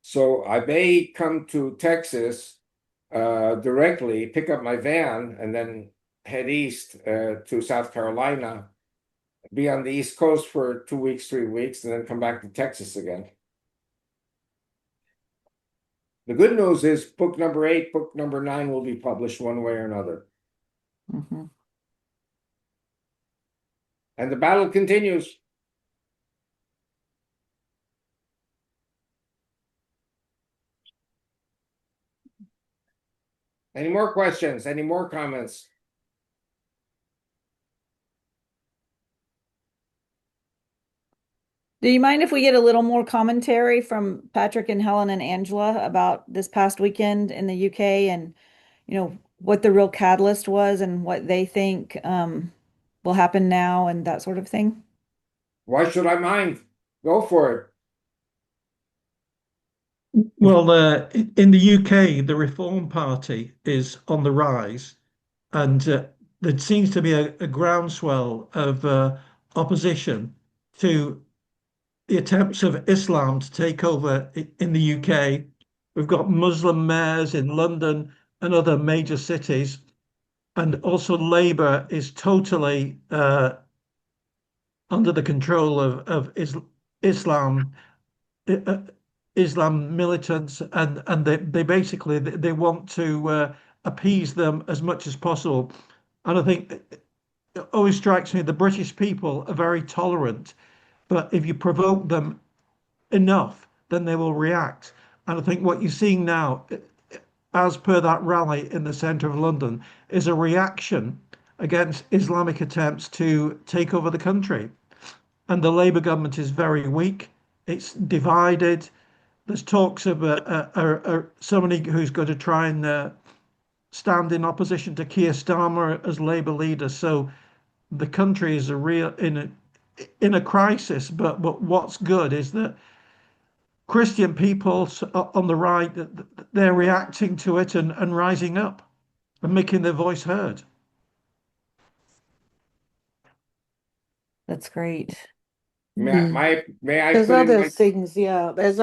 So I may come to Texas directly, pick up my van, and then head east to South Carolina, be on the East Coast for 2 weeks, 3 weeks, and then come back to Texas again. The good news is book number 8, book number 9 will be published one way or another. Mhm. And the battle continues. Any more questions? Any more comments? Do you mind if we get a little more commentary from Patrick and Helen and Angela about this past weekend in the UK and, what the real catalyst was and what they think will happen now and that sort of thing? Why should I mind? Go for it. Well, in the UK, the Reform Party is on the rise, and there seems to be a groundswell of opposition to the attempts of Islam to take over in the UK. We've got Muslim mayors in London and other major cities, and also Labour is totally under the control of Islam. Islam militants, and they basically they want to appease them as much as possible. And I think it always strikes me the British people are very tolerant, but if you provoke them enough, then they will react. And I think what you're seeing now, as per that rally in the centre of London, is a reaction against Islamic attempts to take over the country. And the Labour government is very weak. It's divided. There's talks of somebody who's going to try and stand in opposition to Keir Starmer as Labour leader. So the country is in a crisis. But what's good is that Christian people on the right, they're reacting to it and rising up and making their voice heard. That's great. May I There's put in other my things, yeah. There's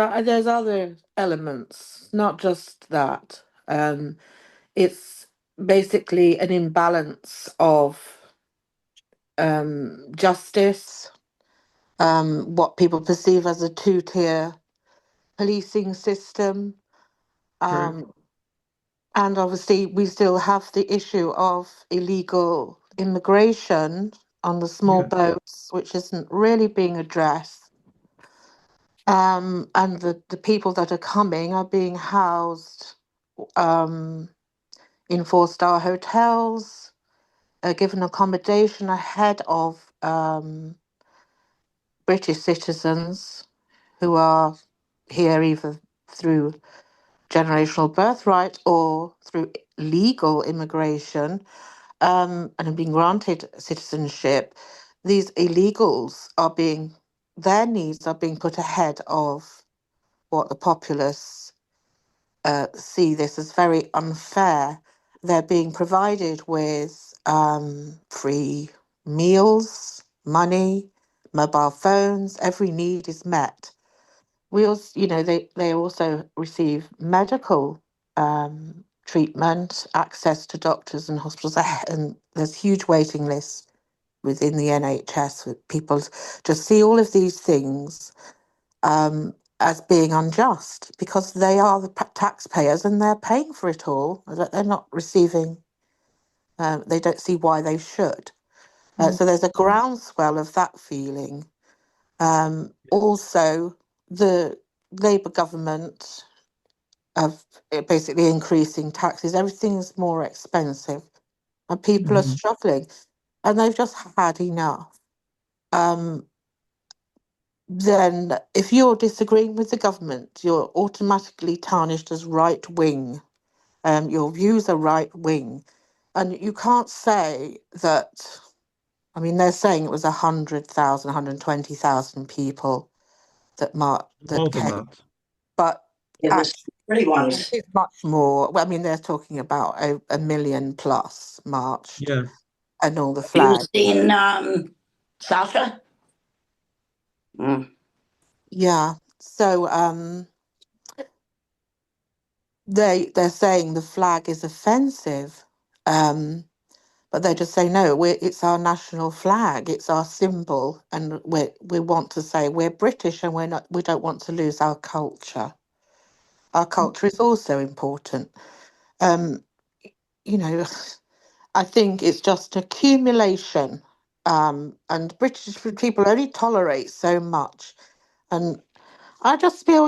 other elements, not just that. It's basically an imbalance of justice, what people perceive as a two-tier policing system. True. And obviously, we still have the issue of illegal immigration on the small Yeah. boats, which isn't really being addressed. And the people that are coming are being housed um, in four-star hotels, given accommodation ahead of British citizens who are here either through generational birthright or through legal immigration, and have been granted citizenship. These illegals are their needs are being put ahead of what the populace see this as very unfair. They're being provided with free meals, money, mobile phones. Every need is met. We also, they also receive medical treatment, access to doctors and hospitals, and there's huge waiting lists within the NHS for people to see all of these things as being unjust because they are the taxpayers and they're paying for it all. They're not receiving, they don't see why they should. So there's a groundswell of that feeling. Also, the Labour government of basically increasing taxes, everything is more expensive and people are Mhm. struggling and they've just had enough. Then if you're disagreeing with the government, you're automatically tarnished as right wing. Your views are right wing. And you can't say that, I mean, they're saying it was 100,000, 120,000 people More that than came, that. but It was pretty ones. it's much more. Well, I mean, they're talking about a million plus marched Yeah. and all the Have you flags. seen Sasha? Mm. Yeah. So they're saying the flag is offensive, but they just say no. It's our national flag. It's our symbol, and we want to say we're British, and we don't want to lose our culture. Our culture is also important. Um, you know, I think it's just accumulation, and British people only tolerate so much, and I just feel,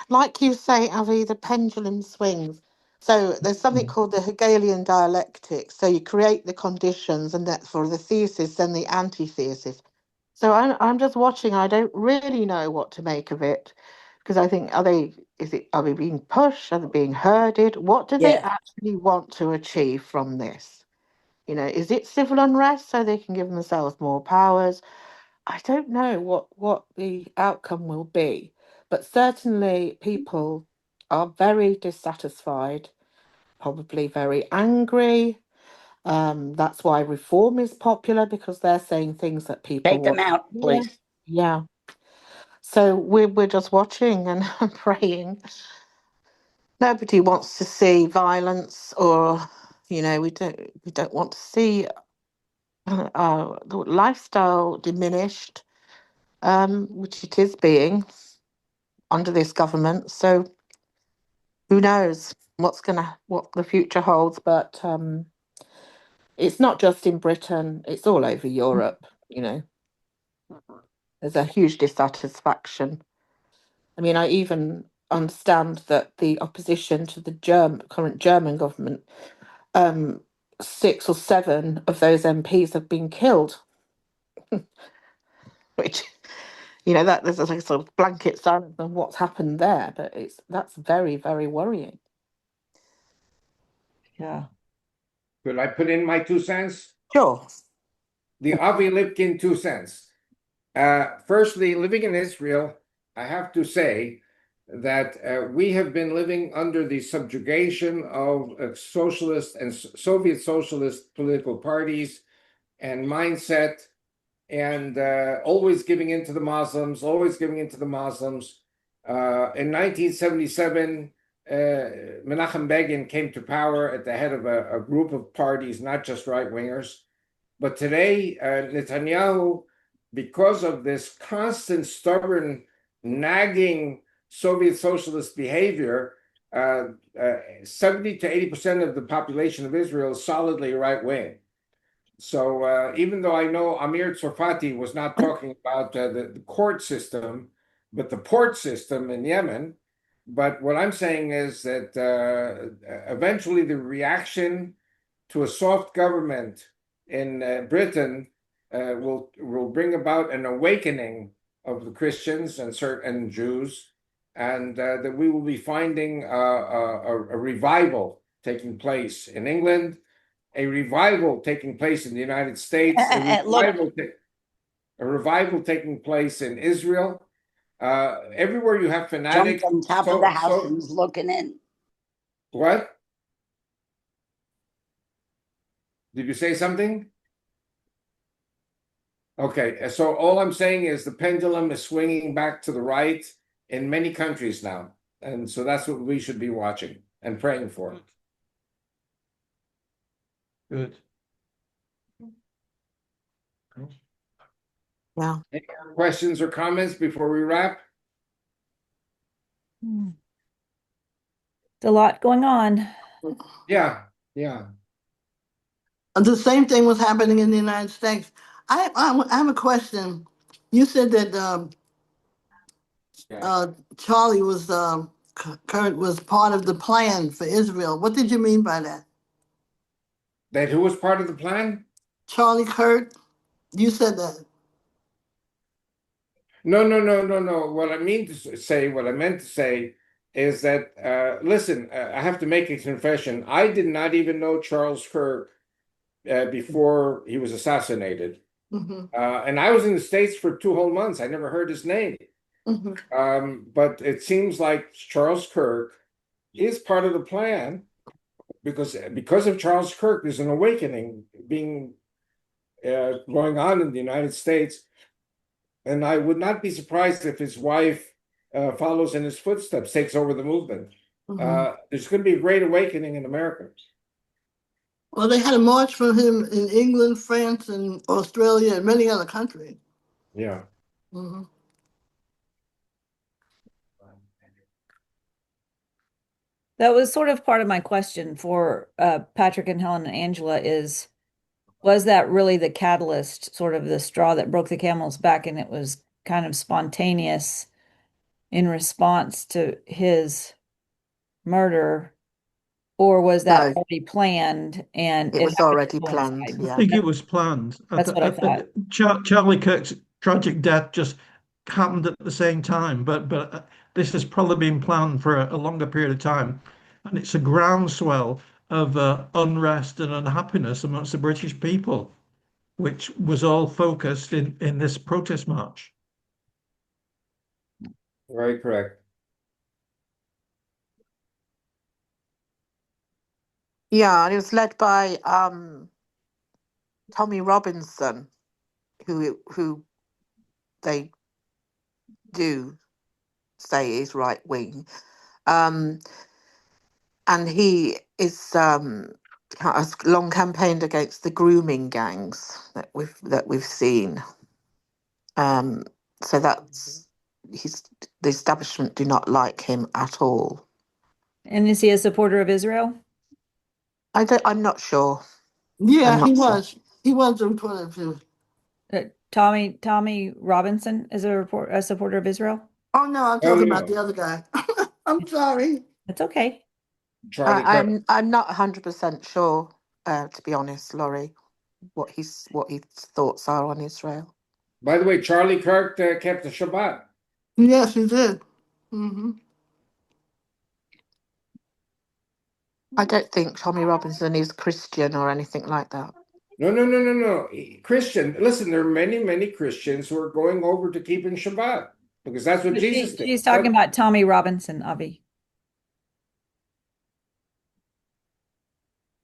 like you say, Avi, the pendulum swings. So there's something Mhm. called the Hegelian dialectic. So you create the conditions, and that's for the thesis and the antithesis. So I'm just watching. I don't really know what to make of it because I think are they being pushed? Are they being herded? What do they Yeah. actually want to achieve from this? Is it civil unrest so they can give themselves more powers? I don't know what the outcome will be, but certainly people are very dissatisfied, probably very angry. That's why reform is popular because they're saying things that people Take them want to out, hear. please. Yeah. So we're just watching and praying. Nobody wants to see violence or we don't want to see the lifestyle diminished, which it is being under this government. So who knows what the future holds? But it's not just in Britain; it's all over Europe. There's a huge dissatisfaction. I mean, I even understand that the opposition to the current German government, 6 or 7 of those MPs have been killed, which, that there's like a sort of blanket silence on what's happened there, but that's very, very worrying. Yeah. Could I put in my 2 cents? Sure. The Avi Lipkin 2 cents. Firstly, living in Israel, I have to say that we have been living under the subjugation of socialist and Soviet socialist political parties and mindset, and always giving in to the Muslims, always giving in to the Muslims. In 1977, Menachem Begin came to power at the head of a group of parties, not just right-wingers. But today, Netanyahu, because of this constant, stubborn, nagging Soviet socialist behavior, 70 to 80% of the population of Israel is solidly right-wing. So even though I know Amir Tsarfati was not talking about the court system, but the port system in Yemen, but what I'm saying is that eventually the reaction to a soft government in Britain will bring about an awakening of the Christians and certain Jews, and that we will be finding a revival taking place in England, a revival taking place in the United States, a revival taking place in Israel. Everywhere you have fanatics. Jumped on top of the house and was looking in. What? Did you say something? Okay, so all I'm saying is the pendulum is swinging back to the right in many countries now. And so that's what we should be watching and praying for. Good. Yeah. Any questions or comments before we wrap? It's a lot going on. Yeah. The same thing was happening in the United States. I have a question. You said that Charlie was Kurt was part of the plan for Israel. What did you mean by that? That who was part of the plan? Charlie Kurt? You said that. No. What I meant to say is that, listen, I have to make a confession. I did not even know Charles Kirk before he was assassinated. Mm-hmm. And I was in the States for 2 whole months. I never heard his name. Mm-hmm. But it seems like Charles Kirk is part of the plan because of Charles Kirk, there's an awakening going on in the United States. And I would not be surprised if his wife follows in his footsteps, takes over the movement. Mm-hmm. There's going to be a great awakening in America. Well, they had a march for him in England, France, and Australia, and many other countries. Yeah. Mm-hmm. That was sort of part of my question for Patrick and Helen and Angela was that really the catalyst, sort of the straw that broke the camel's back, and it was kind of spontaneous in response to his murder, or was that No. already planned and It was happened already to planned, coincide? yeah. I think it was planned. That's what I thought. Charlie Kirk's tragic death just happened at the same time, but this has probably been planned for a longer period of time, and it's a groundswell of unrest and unhappiness amongst the British people, which was all focused in this protest march. Very correct. Yeah, and it was led by Tommy Robinson, who they do say is right wing, and he has long campaigned against the grooming gangs that we've seen. So that's the establishment do not like him at all. And is he a supporter of Israel? I'm not sure. Yeah, I'm not he sure. was. He was in 22. Tommy Robinson is a supporter of Israel? Oh no, I'm Oh, talking no. about the other guy. I'm sorry. That's okay. Charlie Kirk. I'm not 100% sure, to be honest, Laurie, what his thoughts are on Israel. By the way, Charlie Kirk kept the Shabbat. Yes, you did. Hmm. I don't think Tommy Robinson is Christian or anything like that. No. Christian. Listen, there are many Christians who are going over to keeping Shabbat because that's what Jesus did. She's talking about Tommy Robinson, Avi.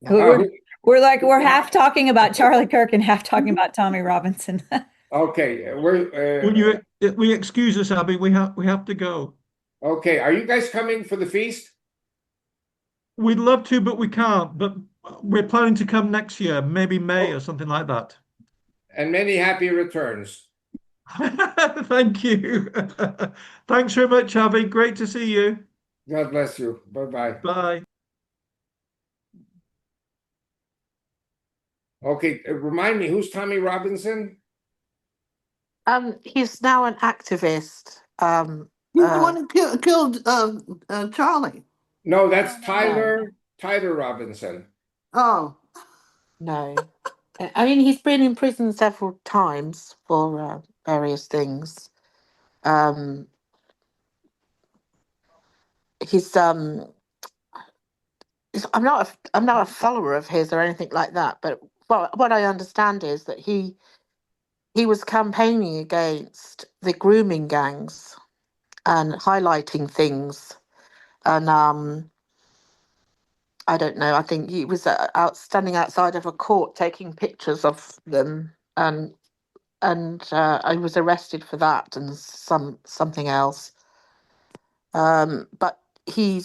Oh, We're half talking about Charlie Kirk and half talking about Tommy Robinson. okay, Will we excuse us, Abby? We have to go. okay. Are you guys coming for the feast? We'd love to, but we can't. But we're planning to come next year, maybe May Oh, or something like that. and many happy returns. Thank you. Thanks very much, Abby. Great to see you. God bless you. Bye-bye. Bye. Okay, remind me, who's Tommy Robinson? He's now an activist. He's the one who killed Charlie. No, that's No. Tyler Robinson. Oh, No, I mean he's been in prison several times for various things. He's I'm not a follower of his or anything like that, but what I understand is that he was campaigning against the grooming gangs and highlighting things, and I don't know. I think he was out standing outside of a court taking pictures of them, and I was arrested for that and something else. But he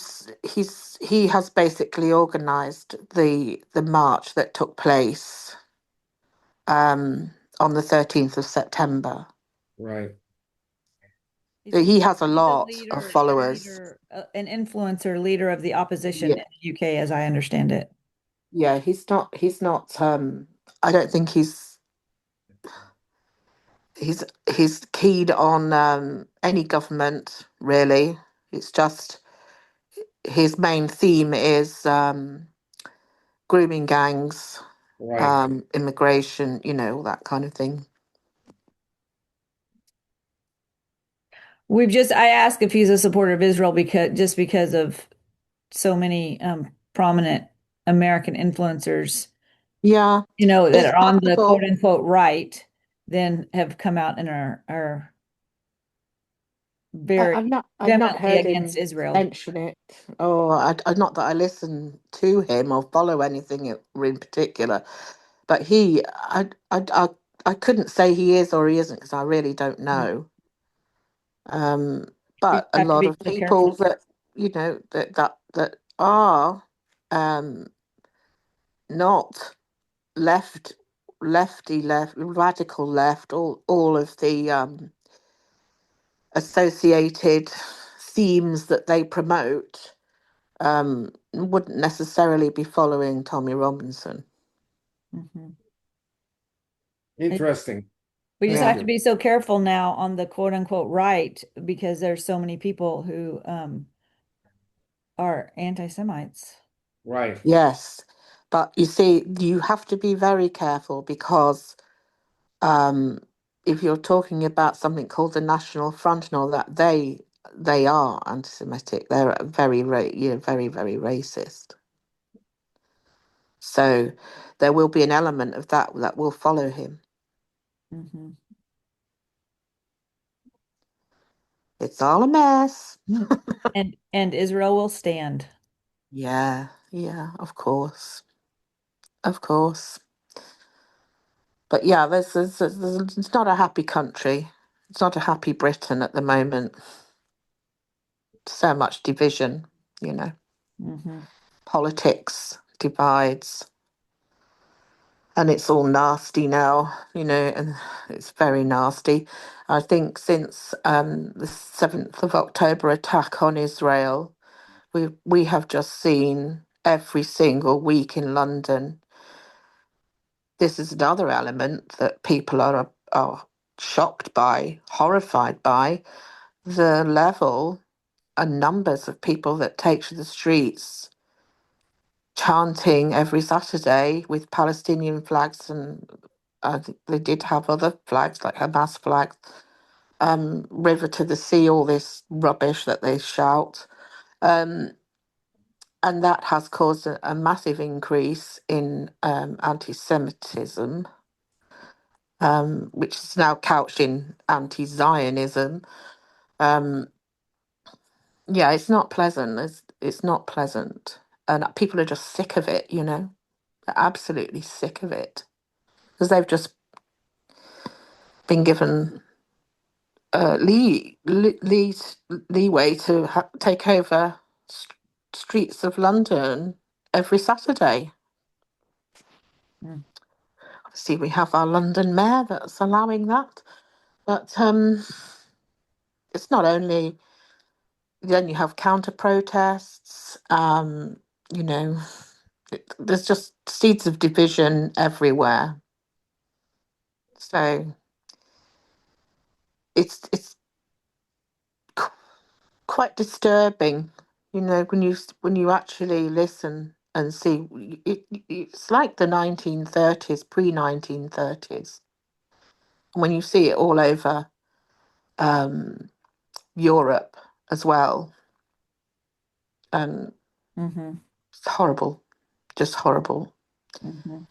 has basically organised the march that took place on the 13th of September. Right. He has a He's lot of followers. an influencer, leader of the opposition Yeah, in the UK, as I understand it. yeah. He's not. I don't think he's keyed on any government really. It's just his main theme is grooming gangs, Right. immigration, all that kind of thing. I asked if he's a supporter of Israel because of so many prominent American influencers, Yeah, that it's are on the quote possible. unquote right, then have come out and are very I've not vehemently heard against him Israel. mention it, or not that I listen to him or follow anything in particular. But I couldn't say he is or he isn't because I really don't know. Um, You but a have to lot be of so people careful. that that are um, not left, radical left, all of the associated themes that they promote wouldn't necessarily be following Tommy Robinson. Mhm. Interesting. We just Thank have Yeah. to you. be so careful now on the quote unquote right because there's so many people who are anti-Semites. Right. Yes. But you see, you have to be very careful because um, if you're talking about something called the National Front and all that, they are anti-Semitic. They're very, very racist. So there will be an element of that will follow him. Mhm. It's all a mess. And Israel will stand. Yeah, yeah, of course. Of course. But yeah, it's not a happy country. It's not a happy Britain at the moment. So much division, you know. Mhm. Politics divides. And it's all nasty now, and it's very nasty. I think since the 7th of October attack on Israel, we have just seen every single week in London. This is another element that people are shocked by, horrified by the level numbers of people that take to the streets chanting every Saturday with Palestinian flags, and I think they did have other flags like Hamas flags, river to the sea, all this rubbish that they shout. And that has caused a massive increase in anti-Semitism, which is now couched in anti-Zionism. Yeah, it's not pleasant. It's not pleasant. And people are just sick of it, you know. They're absolutely sick of it. Because they've just been given leeway to take over streets of London every Saturday. Mm. Obviously, we have our London mayor that's allowing that. But it's not only, then you have counter protests, you know, there's just seeds of division everywhere. So it's quite disturbing, you know, when you actually listen and see. It's like the 1930s, pre-1930s, when you see it all over Europe as well. And Mm-hmm. it's horrible, just horrible. Mm-hmm.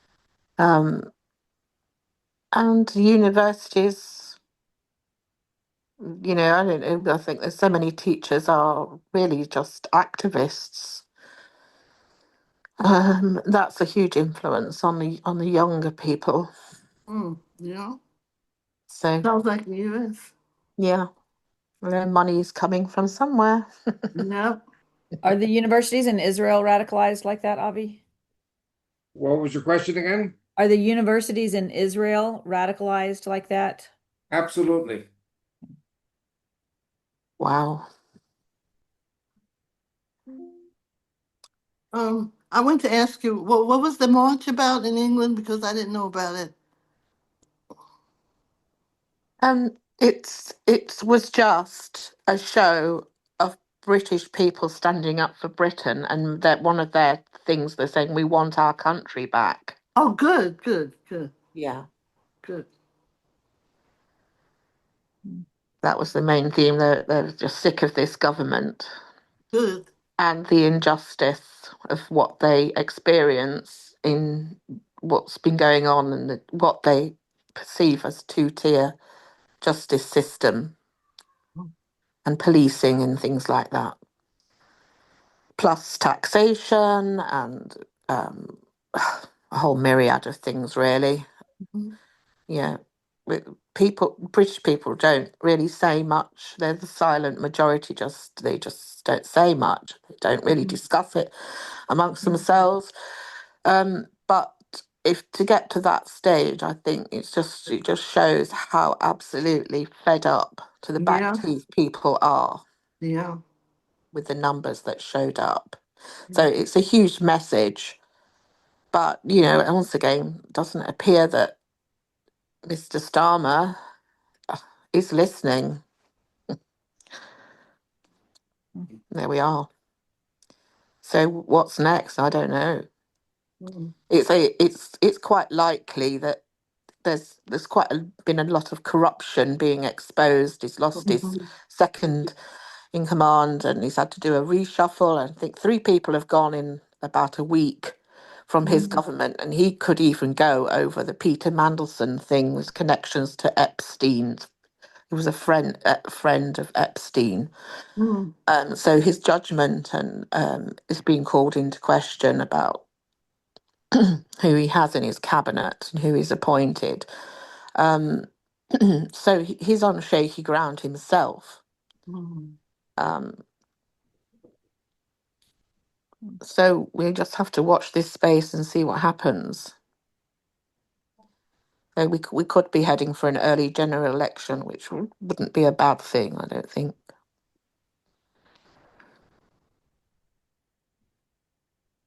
And universities, you know, I don't know, I think there's so many teachers are really just activists. That's a huge influence on the younger people. Yeah. So Sounds like the US. yeah, their money is coming from somewhere. Yep. Are the universities in Israel radicalized like that, Avi? What was your question again? Are the universities in Israel radicalized like that? Absolutely. Wow. I want to ask you, what was the march about in England? Because I didn't know about it. It was just a show of British people standing up for Britain, and that one of their things they're saying we want our country back. Oh, good, good, good, Yeah, good. that was the main theme. They're just sick of this government Good. and the injustice of what they experience in what's been going on and what they perceive as two-tier justice system and policing and things like that. Plus taxation and a whole myriad of things, really. Mhm. Yeah. British people don't really say much. They're the silent majority, they just don't say much. They don't really discuss it amongst themselves. But if to get to that stage, I think it just shows how absolutely fed up to the back Yeah, teeth people are yeah. with the numbers that showed up. So it's a huge message. But, you know, once again, it doesn't appear that Mr. Starmer is listening. There we are. So what's next? I don't know. Mhm. It's quite likely that there's been a lot of corruption being exposed. He's lost his second in command, and he's had to do a reshuffle. I think 3 people have gone in about a week from his government, and he could even go over the Peter Mandelson thing with connections to Epstein. He was a friend of Epstein. Mhm. So his judgment and is being called into question about who he has in his cabinet and who he's appointed. Um, so he's on shaky ground himself. Mhm. Um, so we just have to watch this space and see what happens. So we could be heading for an early general election, which wouldn't be a bad thing, I don't think.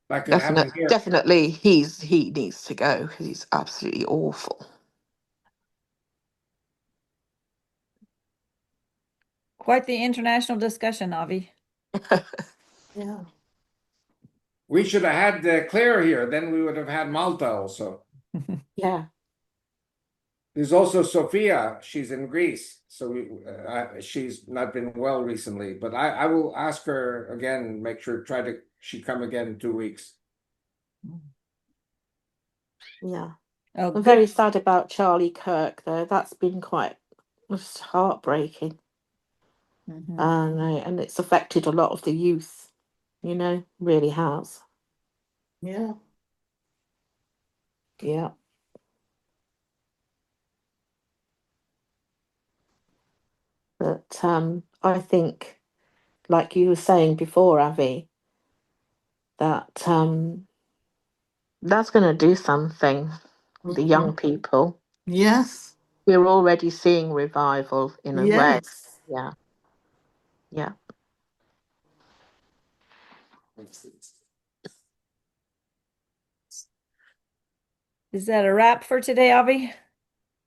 That could happen here. Definitely, he needs to go. He's absolutely awful. Quite the international discussion, Avi. Yeah. We should have had Claire here, then we would have had Malta also. Yeah. There's also Sophia, she's in Greece, so she's not been well recently, but I will ask her again, make sure, she come again in 2 weeks. Yeah. Oh, I'm good. very sad about Charlie Kirk, though. That's been quite it's heartbreaking. Mhm. And it's affected a lot of the youth, really has. Yeah. Yeah. But I think, like you were saying before, Avi, that that's going to do something with the young people. Yes. We're already seeing revival in a way. Yes. Yeah. Yeah. Is that a wrap for today, Avi?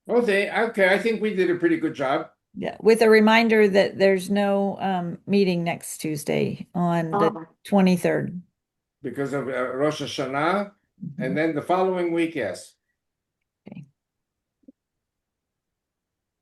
Okay, I think we did a pretty good job Yeah, with a reminder that there's no meeting next Tuesday on the Oh, 23rd. because of Rosh Hashanah, Mhm. and then the following week, yes.